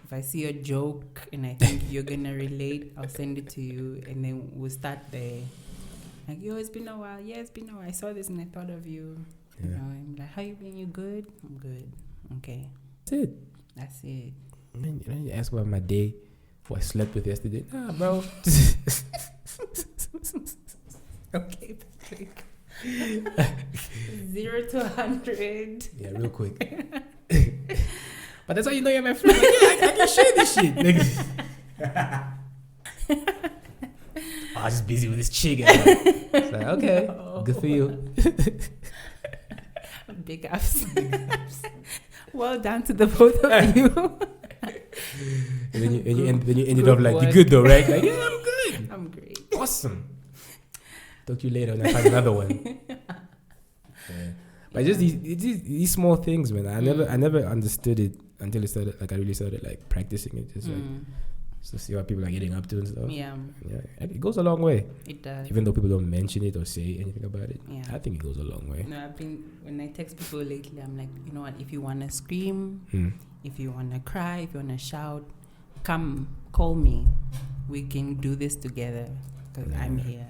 If I see a joke and I think you're gonna relate, I'll send it to you, and then we'll start there. Like, yo, it's been a while. Yeah, it's been a while. I saw this and I thought of you. Yeah. You know, I'm like, how you been? You good? I'm good. Okay. That's it. You ask about my day, who I slept with yesterday. Nah, bro. Okay, Patrick. 0 to 100. Yeah, real quick. But that's how you know you're my friend. Like, yeah, I can share this shit. I was just busy with this chick. It's like, okay, good for you. Big ups. Well done to the both of you. And then you ended up like, you good though, right? Like, yeah, I'm good. I'm great. Awesome. Talk to you later when I find another one. Yeah. But just these small things, man. I never understood it until it started. Like, I really started like practicing it, just like to see what people are getting up to and stuff. Yeah. It goes a long way. It does. Even though people don't mention it or say anything about it, yeah. I think it goes a long way. No, when I text people lately, I'm like, you know what? If you wanna scream, if you wanna cry, if you wanna shout, come call me. We can do this together because I'm here.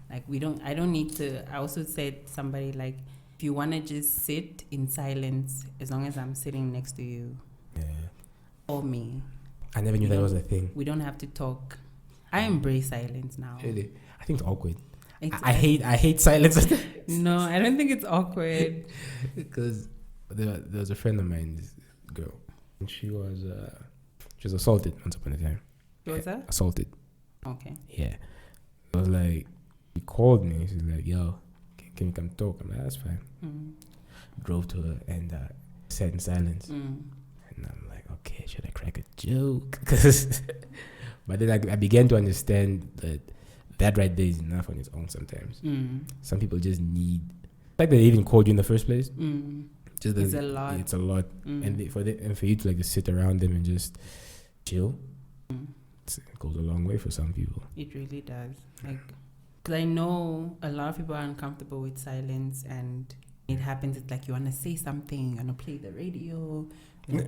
Like, I don't need to. I also said somebody, like, if you want to just sit in silence, as long as I'm sitting next to you, call me. I never knew that was a thing. We don't have to talk. I embrace silence now. Really? I think it's awkward. I hate silence. No, I don't think it's awkward. Because there was a friend of mine, this girl, and she was assaulted once upon a time. What was that? Assaulted. Okay. Yeah. I was like, he called me. She's like, yo, can you come talk? I'm like, that's fine. Drove to her and sat in silence. And I'm like, okay, should I crack a joke? But then I began to understand that right there is enough on its own sometimes. Some people just need, like, they even called you in the first place. Just it's a lot. It's a lot. And for you to like just sit around them and just chill, it goes a long way for some people. It really does. Like, because I know a lot of people are uncomfortable with silence, and it happens. It's like you want to say something, you want to play the radio,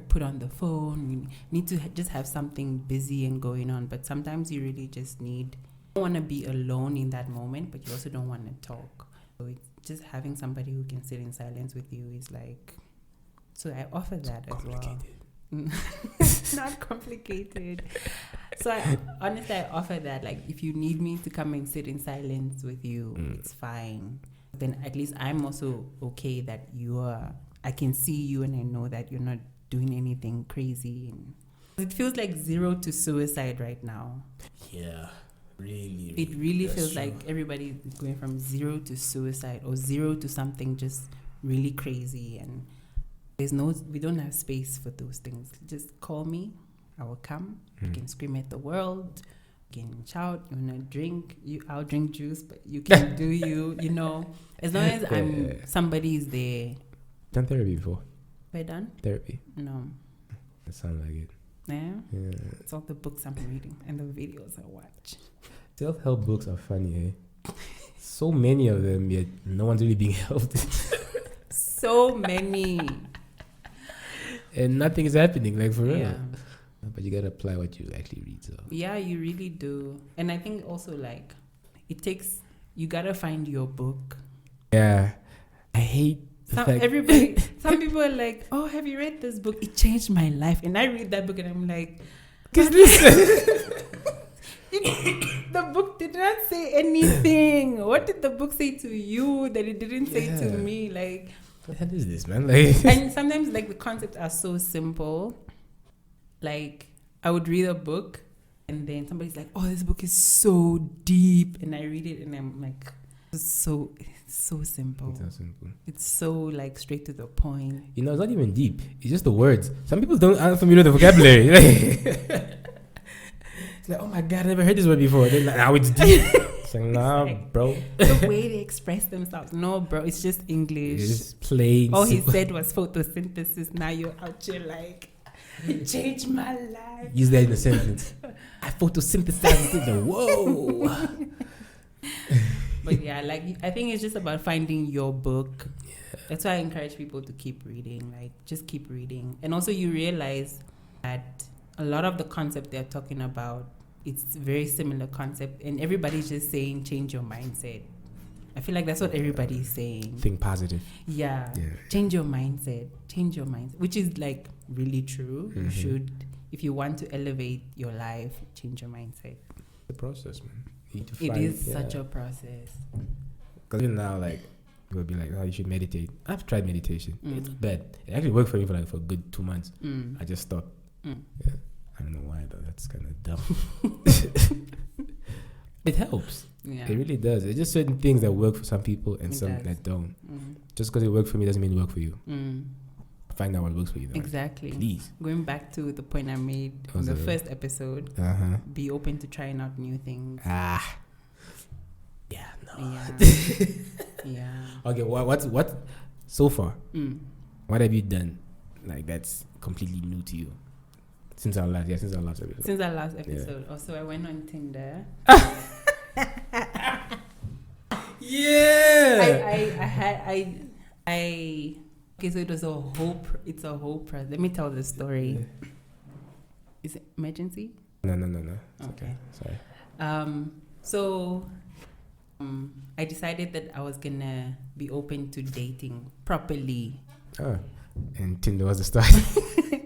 put on the phone. You need to just have something busy and going on. But sometimes you really just need. You don't want to be alone in that moment, but you also don't want to talk. So it's just having somebody who can sit in silence with you is like. So I offer that as well. It's not complicated. So I offer that. Like, if you need me to come and sit in silence with you, it's fine. Then at least I'm also okay that I can see you and I know that you're not doing anything crazy. And it feels like 0 to suicide right now. Yeah, really. It really feels true. Like everybody is going from 0 to suicide or 0 to something just really crazy, and we don't have space for those things. Just call me, I will come. You can scream at the world, you can shout, you wanna drink, I'll drink juice, but you can do you know. As long as somebody is there. Done therapy before? Have I done? Therapy? No. That sounds like it. Yeah? It's all the books I'm reading and the videos I watch. Self-help books are funny, eh? So many of them, yet no one's really being helped. So many. And nothing is happening, like, for real. Yeah. But you gotta apply what you actually read, so. Yeah, you really do. And I think also, like, you gotta find your book. Yeah. I hate some people are like, oh, have you read this book? It changed my life. And I read that book and I'm like, you The book did not say anything. What did the book say to you that it didn't say to me? Like, what the hell is this, man? Like, and sometimes like the concepts are so simple. Like, I would read a book and then somebody's like, "Oh, this book is so deep," and I read it and I'm like, it's so simple. it's so simple. It's so like straight to the point. You know, it's not even deep. It's just the words. Some people aren't familiar with the vocabulary. It's like, oh my God, I never heard this word before. Then like, now it's deep. It's like, nah, like, bro. The way they express themselves. No, bro, it's just English. It's just plain. All he said was photosynthesis. Now you're out here like, it changed my life. Use that in a sentence. I photosynthesized it. Whoa. But yeah, like, I think it's just about finding your book. Yeah. That's why I encourage people to keep reading. Like, just keep reading. And also you realize that a lot of the concept they're talking about, it's very similar concept. And everybody's just saying, change your mindset. I feel like that's what everybody's saying. Think positive. Yeah. Change your mindset. Change your mindset. Which is like really true. You should, if you want to elevate your life, change your mindset. The process, man. It is such a process. Because even now, like, people will be like, oh, you should meditate. I've tried meditation. It's bad. It actually worked for me for a good 2 months. I just stopped. Yeah. I don't know why, though. That's kind of dumb. It helps. Yeah. It really does. It's just certain things that work for some people and some that don't. Just because it worked for me doesn't mean it worked for you. Find out what works for you. Though. Exactly. Please. Going back to the point I made on the first episode, be open to trying out new things. Yeah, no. Yeah. Yeah. Okay, what so far? What have you done like that's completely new to you since our last episode? Since our last episode. Also, I went on Tinder. Yeah. Okay, so it's a whole process. Let me tell the story. Is it emergency? No. It's okay. Sorry. So I decided that I was gonna be open to dating properly. Oh, and Tinder was the start.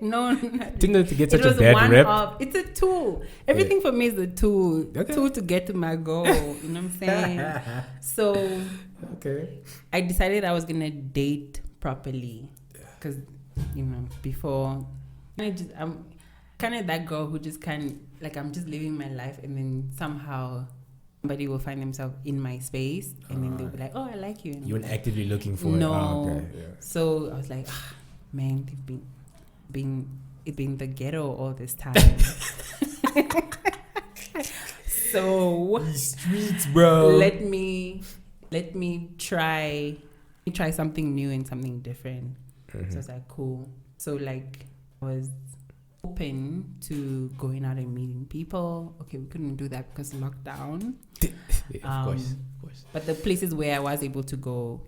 No, Tinder to get such a bad rep. It's a tool. Everything for me is a tool. Okay. Tool to get to my goal. You know what I'm saying? So, okay. I decided I was gonna date properly, because before I'm kind of that girl who just I'm just living my life, and then somehow somebody will find themselves in my space, and then they'll be like, "Oh, I like you." And you weren't actively looking for no. it. Oh, okay. Yeah. So I was like, man, they've been the ghetto all this time. So these streets, bro. Let me try something new and something different. So I was like, cool. So like, I was open to going out and meeting people. Okay, we couldn't do that because of lockdown. Of course. But the places where I was able to go,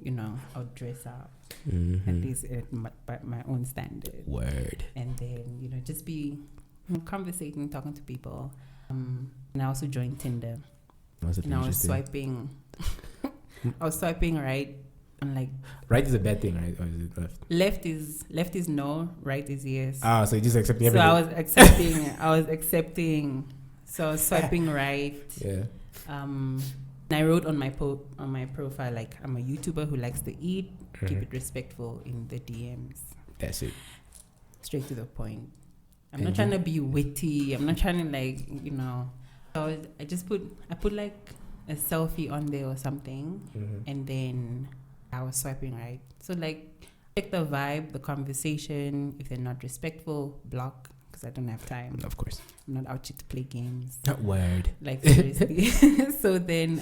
I'll dress up. At least at my own standard. Word. And then, just be conversating, talking to people. And I also joined Tinder. And I was swiping. I was swiping right. And like, right is a bad thing, right? Or is it left? Left is no, right is yes. So you're just accepting everything. So I was accepting. So I was swiping right. Yeah. And I wrote on my profile, like, I'm a YouTuber who likes to eat. Keep it respectful in the DMs. That's it. Straight to the point. I'm not trying to be witty. I'm not trying to So I put like a selfie on there or something, and then I was swiping right. So like, check the vibe, the conversation. If they're not respectful, block, because I don't have time. Of course. I'm not out here to play games. Word. Like, seriously. So then,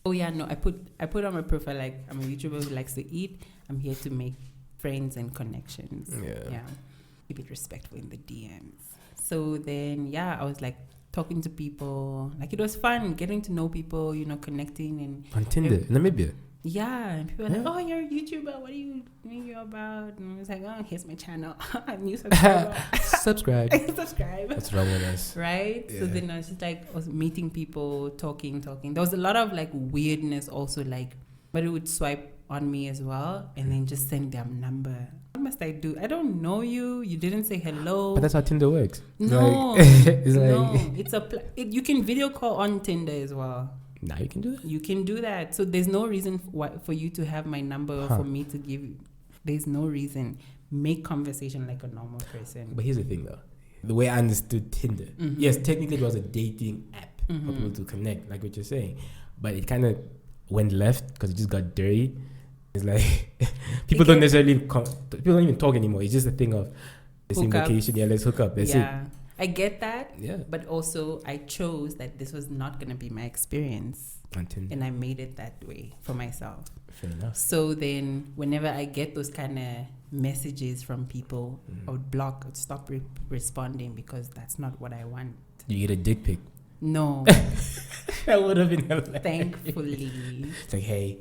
I put on my profile, like, I'm a YouTuber who likes to eat. I'm here to make friends and connections. Yeah. Keep it respectful in the DMs. So then, I was like talking to people. Like, it was fun getting to know people, connecting. And on Tinder, in Namibia. Yeah, and people were like, "Oh, you're a YouTuber. What are you about?" And I was like, "Oh, here's my channel. New subscriber. Subscribe. Subscribe." What's wrong with us? Right? Yeah. So then I was just like, I was meeting people, talking. There was a lot of like weirdness also, like, but it would swipe on me as well, and then just send their number. What am I must I do? I don't know you. You didn't say hello. But that's how Tinder works. No, It's no. like It's you can video call on Tinder as well. now you can do that. You can do that. So there's no reason for you to have my number or for me to give you. There's no reason. Make conversation like a normal person. But here's the thing, though. The way I understood Tinder, yes, technically it was a dating app for people to connect, like what you're saying. But it kind of went left because it just got dirty. It's like people don't necessarily people don't even talk anymore. It's just a thing of the same location. Yeah, let's hook up. That's it. I get that. Yeah. But also, I chose that this was not going to be my experience. On Tinder. And I made it that way for myself. Fair enough. So then, whenever I get those kind of messages from people, I would block, I'd stop responding because that's not what I want. You get a dick pic. No. That would have been hilarious. Thankfully. It's like, hey.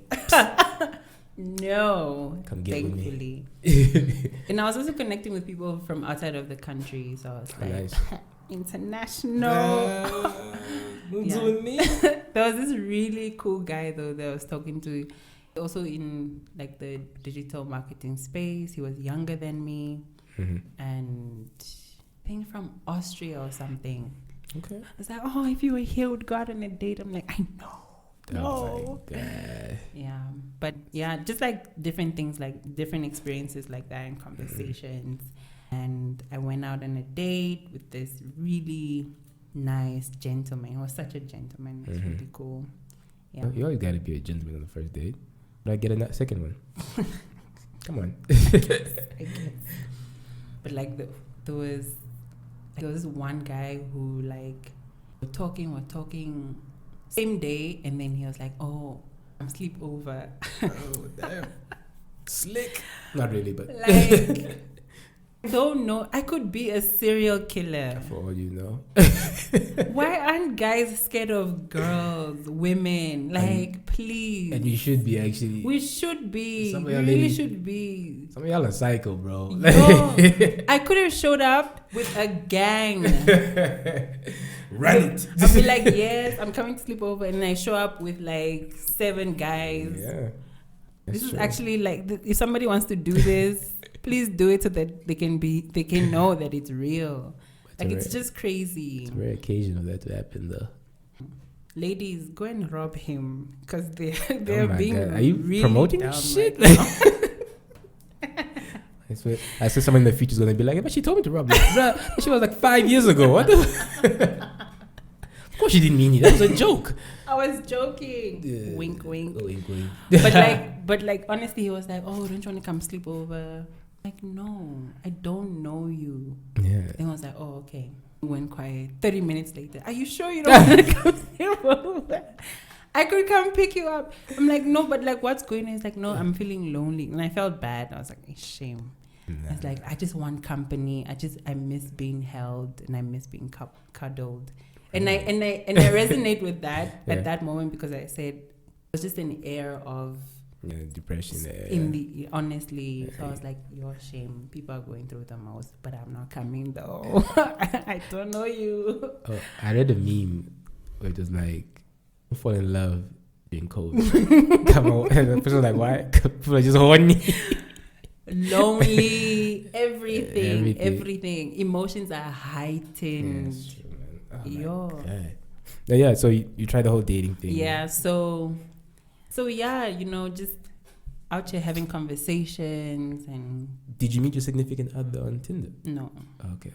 No. Come get thankfully. with me. And I was also connecting with people from outside of the country. So I was like, nice. International. What's with me? There was this really cool guy though that I was talking to, also in like the digital marketing space. He was younger than me, and I think from Austria or something. Okay. I was like, oh, if you were here, we'd go out on a date. I'm like, I know. Oh my God. Yeah, but yeah, just like different things, like different experiences like that and conversations. And I went out on a date with this really nice gentleman. He was such a gentleman. It was really cool. Yeah. You always got to be a gentleman on the first date. But I get a second one. Come on. I guess. But like there was this one guy who like we're talking same day, and then he was like, oh, I'm sleepover. Oh damn. Slick. Not really, but like I don't know. I could be a serial killer. for all you know. Why aren't guys scared of girls, women? Like, please. And you should be actually. We should be. Some of We y'all really ladies- should be. Some of y'all are psycho, bro. Yo, I could have showed up with a gang. Run it. I'll be like, yes, I'm coming to sleep over, and I show up with like 7 guys. Yeah. This is actually like, if somebody wants to do this, please do it so that they can know that it's real. Like, it's just crazy. It's a rare occasion of that to happen, though. Ladies, go and rob him because they're Oh being God. Are you really promoting dumb this shit? right now. I swear someone in the future is gonna be like, but she told me to rob her. Bruh, she was like 5 years ago. What the Of course she didn't mean it. That was a joke. I was joking. Wink, wink. Wink, wink. But like, honestly, he was like, "Oh, don't you want to come sleep over?" Like, no, I don't know you. Yeah. Then I was like, "Oh, okay." We went quiet. 30 minutes later, are you sure you don't want to come sleep over? I could come pick you up. I'm like, no, but like, what's going on? He's like, no, I'm feeling lonely, and I felt bad. I was like, shame. Nah. I was like, I just want company. I miss being held, and I miss being cuddled. And I resonate with that at that moment, because I said it was just an air of depression. Honestly. So I was like, your shame. People are going through the most, but I'm not coming though. I don't know you. Oh, I read a meme where it was like, don't fall in love during COVID. Come on. And the person was like, why? People are just horny. Lonely, everything. Emotions are heightened. Yes, true, man. Oh Yo. my God. Yeah, so you tried the whole dating thing. Yeah, so yeah, just out here having conversations. And Did you meet your significant other on Tinder? no. Okay.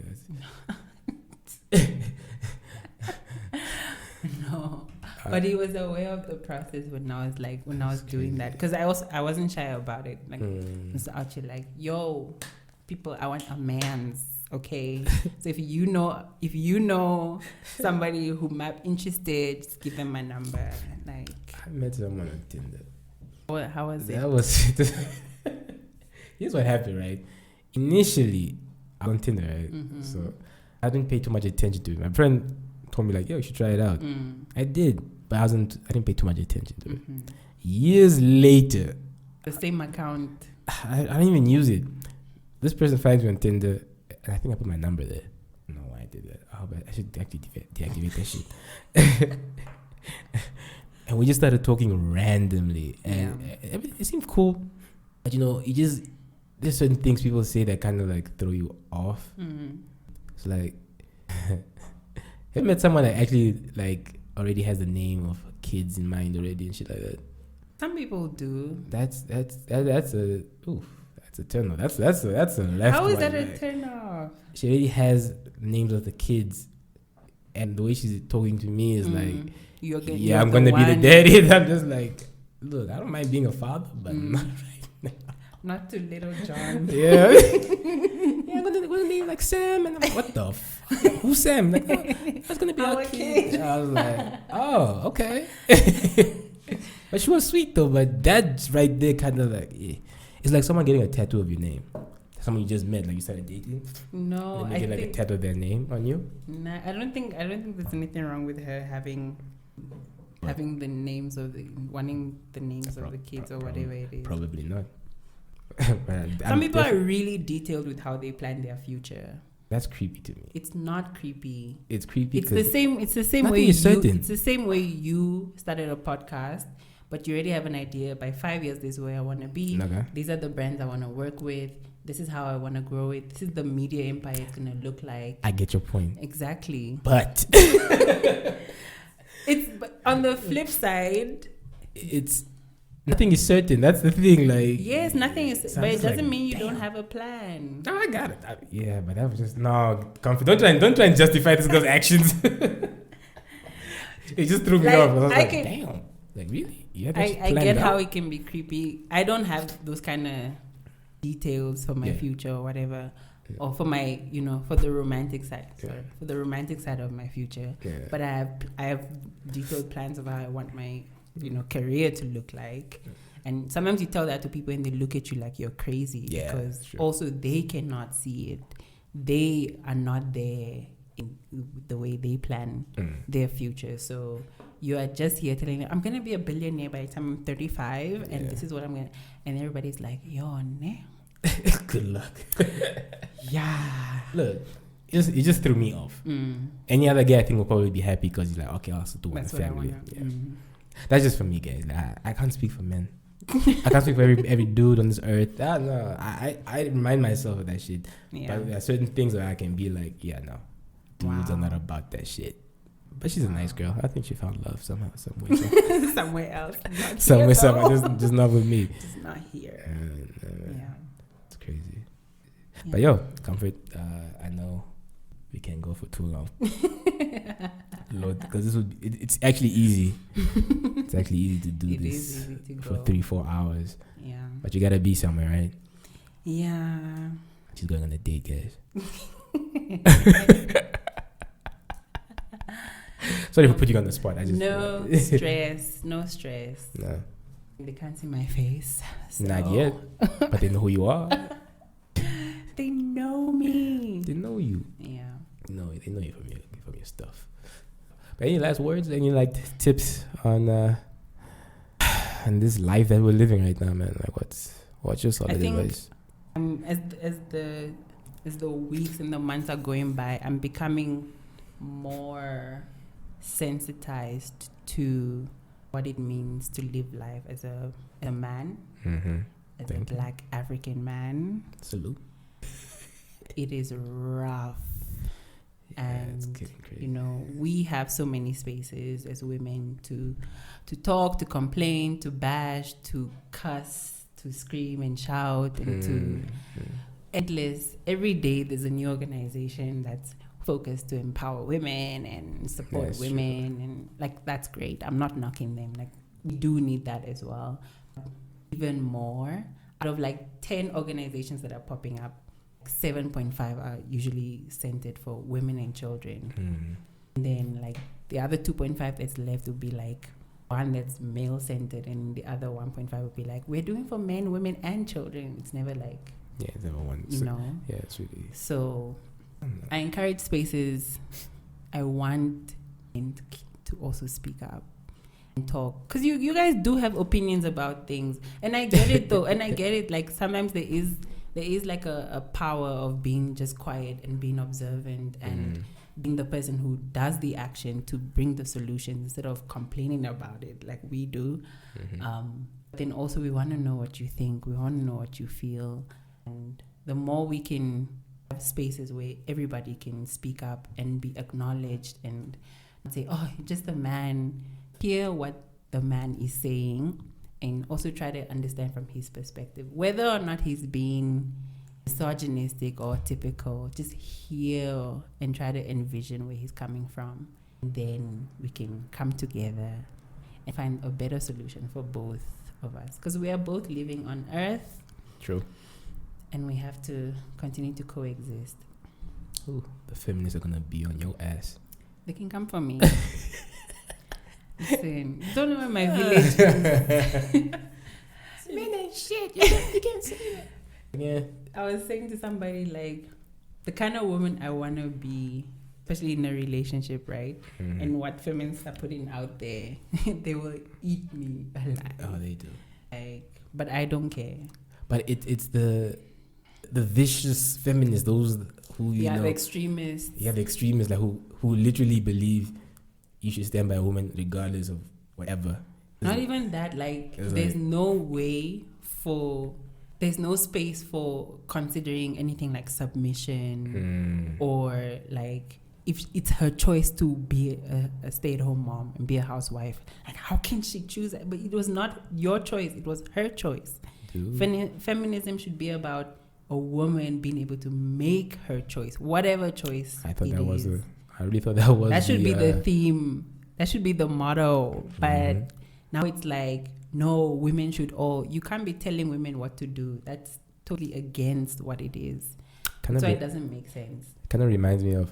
No, but he was aware of the process when I was doing that, because I wasn't shy about it. Like, I was out here like, yo, people, I want a man's. Okay, so if you know somebody who might be interested, just give them my number. Like, I met someone on Tinder. how was it? That was here's what happened, right? Initially, I was on Tinder, right? So I didn't pay too much attention to it. My friend told me like, yo, you should try it out. I did, but I didn't pay too much attention to it. Years later, The same account. I don't even use it. This person finds me on Tinder, and I think I put my number there. I don't know why I did that. Oh, but I should actually deactivate that shit. And we just started talking randomly, and it seemed cool. But there's certain things people say that kind of like throw you off. It's like, have you met someone that actually like already has the name of kids in mind already and shit like that? Some people do. That's a turn off. That's a left. How is one, that a like. turn off? She already has names of the kids, and the way she's talking to me is like, I'm gonna be the daddy. And I'm just like, look, I don't mind being a father, but not right now. Not to little John. Yeah. I'm gonna name like Sam, and I'm like, what the who's Sam? Like, oh, that's gonna be our kid. I was like, oh, okay. But she was sweet though. But that's right there, kind of like, yeah. It's like someone getting a tattoo of your name. Someone you just met, like you started dating. No, and they get like a tattoo of their name on you. Nah, I don't think there's anything wrong with her having the names of wanting the names of the kids or whatever it is. Probably not. Some people are really detailed with how they plan their future. That's creepy to me. It's not creepy. It's creepy. It's the same way is certain. It's the same way you started a podcast, but you already have an idea. By 5 years, this is where I want to be. Okay. These are the brands I want to work with. This is how I want to grow it. This is the media empire it's going to look like. I get your point. Exactly. But but on the flip side, it's nothing is certain. That's the thing. Like, yes, nothing is, but it doesn't mean you damn. don't have a plan. No, I got it. Yeah, but that was just don't try and justify this girl's actions. It just threw me off. I was like, damn. Like, really? Yeah, I get how it can be creepy. I don't have those kind of details for my future or whatever, or for my, for the romantic side. Sorry, for the romantic side of my future. Yeah. But I have detailed plans of how I want my, career to look like. And sometimes you tell that to people and they look at you like you're crazy because also they cannot see it. They are not there in the way they plan their future. So you are just here telling them, I'm going to be a billionaire by the time I'm 35 and this is what I'm going to... And everybody's like, yo, ne? Good luck. Yeah. Look, it just threw me off. Any other guy I think will probably be happy because he's like, okay, I'll also do my family. That's just for me, guys. I can't speak for men. I can't speak for every dude on this earth. No, I remind myself of that shit. Yeah. But there are certain things where I can be like, yeah, no, dudes are not about that shit. But she's a nice girl. I think she found love somehow, some way. Somewhere else. Somewhere, just not with me. Just not here. Yeah. It's crazy. Yeah. But yo, Comfort, I know we can't go for too long. Lord, because it's actually easy. It's actually easy to do this for 3-4 hours. Yeah. But you gotta be somewhere, right? Yeah. She's going on a date, guys. Sorry for putting you on the spot. No stress. No. They can't see my face. So. Not yet. But they know who you are. They know me. They know you. Yeah. No, they know you from your stuff. But any last words? Any tips on this life that we're living right now, man? Like what's your solid advice? As the weeks and the months are going by, I'm becoming more sensitized to what it means to live life as a man, as a Black African man. Salute. It is rough. Yeah, and we have so many spaces as women to talk, to complain, to bash, to cuss, to scream and shout, and to endless. Every day there's a new organization that's focused to empower women and support women, and that's great. I'm not knocking them. We do need that as well. Even more, out of 10 organizations that are popping up, 7.5 are usually centered for women and children. And then the other 2.5 that's left would be one that's male centered, and the other 1.5 would be we're doing for men, women, and children. It's never it's never one. Yeah, it's really. So I encourage spaces. I want to also speak up and talk, because you guys do have opinions about things, and I get it though, and I get it. Sometimes there is a power of being just quiet and being observant and being the person who does the action to bring the solution instead of complaining about it like we do. Then also we want to know what you think. We want to know what you feel. And the more we can have spaces where everybody can speak up and be acknowledged and say, oh, just a man, hear what the man is saying, and also try to understand from his perspective, whether or not he's being misogynistic or typical, just hear and try to envision where he's coming from. And then we can come together and find a better solution for both of us, because we are both living on earth. True. And we have to continue to coexist. Ooh, the feminists are gonna be on your ass. They can come for me. Listen, don't know where my village is. Men ain't shit. You can't say that. Yeah. I was saying to somebody, like, the kind of woman I want to be, especially in a relationship, right? Mm-hmm. And what feminists are putting out there, they will eat me alive. Oh, they do. Like, but I don't care. But it's the vicious feminists, those who you know, the extremists. Yeah, the extremists, like who literally believe you should stand by a woman regardless of whatever. Not even that, like, there's no way for, there's no space for considering anything like submission or like, if it's her choice to be a stay-at-home mom and be a housewife, like, how can she choose that? But it was not your choice, it was her choice. Feminism should be about a woman being able to make her choice, whatever choice. I thought that was I really thought that was. That should be the theme. That should be the motto. But now it's like, no, women should all. You can't be telling women what to do. That's totally against what it is. That's why it doesn't make sense. Kind of reminds me of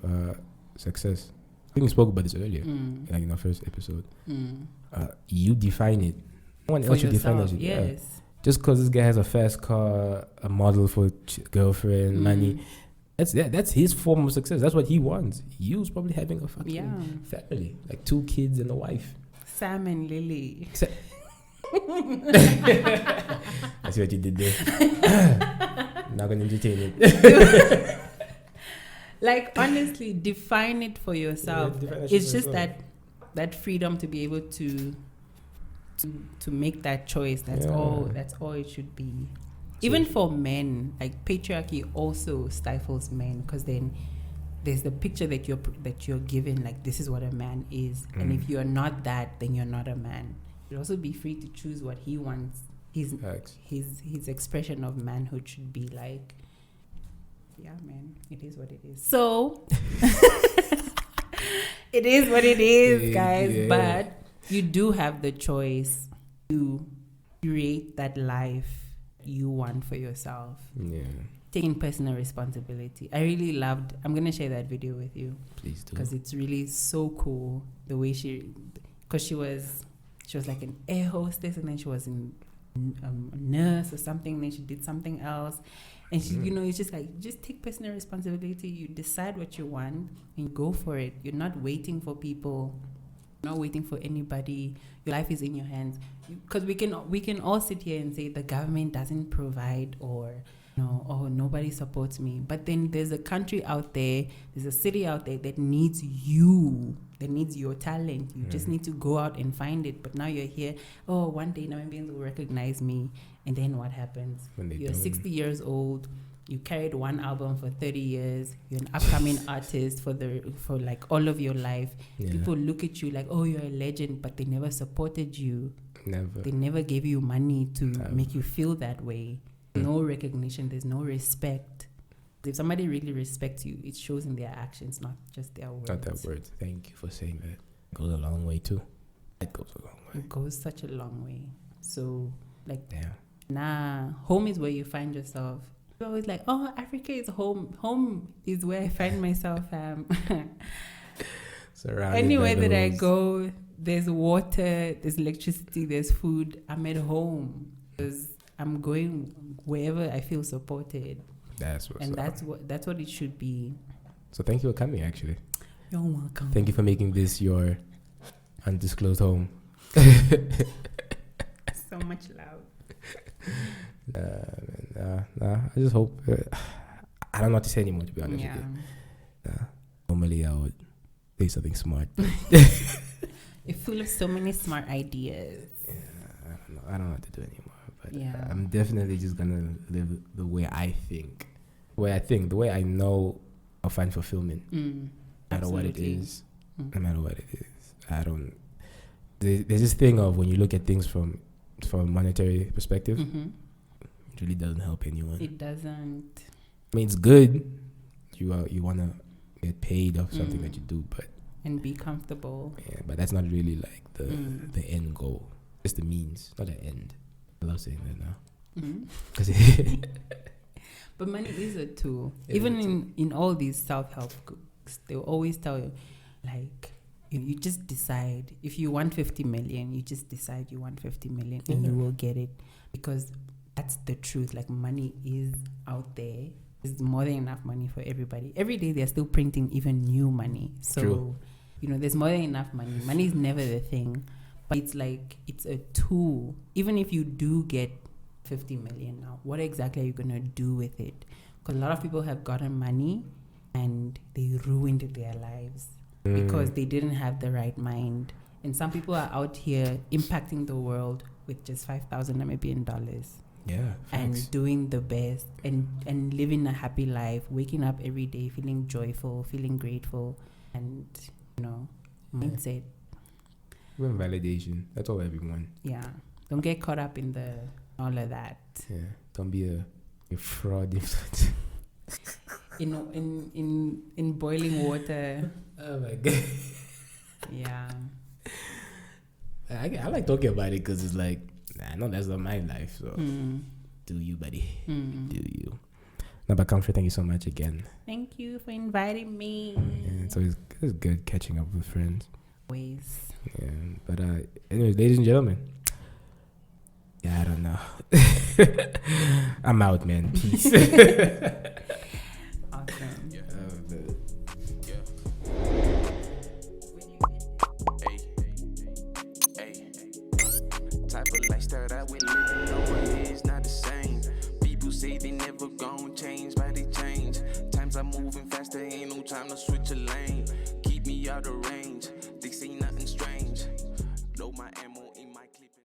success. I think we spoke about this earlier, like in our first episode. You define it. No one else should define it. Yes. Yeah. Just because this guy has a fast car, a model for girlfriend, money, that's his form of success. That's what he wants. You's probably having a fucking family, like 2 kids and a wife. Sam and Lily. I see what you did there. Not gonna entertain it. Like, honestly, define it for yourself. It's just that freedom to be able to make that choice. That's all it should be. Even for men, like, patriarchy also stifles men, because then there's the picture that you're given, like, this is what a man is, and if you're not that, then you're not a man. You'll also be free to choose what he wants. His expression of manhood should be like. Yeah, man, it is what it is. So it is what it is, guys. Yeah. But you do have the choice to create that life you want for yourself. Yeah. Taking personal responsibility. I really loved, I'm going to share that video with you. Please do. Because it's really so cool the way because she was like an air hostess, and then she was a nurse or something, and then she did something else. And she, it's just like, just take personal responsibility. You decide what you want and go for it. You're not waiting for people. Not waiting for anybody. Your life is in your hands. Because we can all sit here and say the government doesn't provide, or nobody supports me. But then there's a country out there, there's a city out there that needs you, that needs your talent. You just need to go out and find it. But now you're here. Oh, one day Namibians will recognize me. And then what happens? You're 60 years old. You carried one album for 30 years. You're an upcoming artist for like all of your life. Yeah. People look at you like, oh, you're a legend, but they never supported you. Never. They never gave you money to make you feel that way. No recognition. There's no respect. If somebody really respects you, it shows in their actions, not just their words. Not their words. Thank you for saying that. It goes a long way too. It goes a long way. It goes such a long way. So, like, home is where you find yourself. You're always like, oh, Africa is home. Home is where I find myself. Anywhere that I go, there's water, there's electricity, there's food. I'm at home because I'm going wherever I feel supported. That's what it should be. So thank you for coming. Actually, you're welcome. Thank you for making this your undisclosed home. So much love. I just hope. I don't know what to say anymore, to be honest with you. Normally, I would say something smart. You're full of so many smart ideas. Yeah, I don't know what to do anymore. But Yeah. I'm definitely just gonna live the way I think. The way I know I'll find fulfillment. No matter what it Absolutely. is. No matter what it is. There's this thing of when you look at things from a monetary perspective, it really doesn't help anyone. It doesn't. I mean, it's good. You wanna get paid off something that you do, but And be comfortable. yeah, but that's not really like the end goal. It's the means, not the end. I love saying that now. 'Cause But money is a tool. It Even is a in all these self-help books, they will always tell you, like, you just decide. If you want 50 million, you just decide you want 50 million and you will get it. Because that's the truth. Like, money is out there. There's more than enough money for everybody. Every day they're still printing even new money. So, True. There's more than enough money. Money is never the thing. But it's like, it's a tool. Even if you do get 50 million now, what exactly are you going to do with it? Because a lot of people have gotten money and they ruined their lives because they didn't have the right mind. And some people are out here impacting the world with just $5,000 yeah, and facts. doing the best and living a happy life, waking up every day feeling joyful, feeling grateful, and mindset. Even validation. That's all everyone. Yeah, don't get caught up in all of that. Yeah, don't be a fraud. In boiling water. Oh my god. Yeah. I like talking about it because it's like, I know that's not my life. So do you, buddy? Do you? No, but Comfort, thank you so much again. Thank you for inviting me. Yeah, it's always good catching up with friends. Always. Yeah, but anyways, ladies and gentlemen. Yeah, I don't know. I'm out, man. Peace. Awesome. Type of lifestyle that we living, no one is not the same. People say they never gon' change, but they change. Times are moving faster, ain't no time to switch a lane. Keep me out of rain.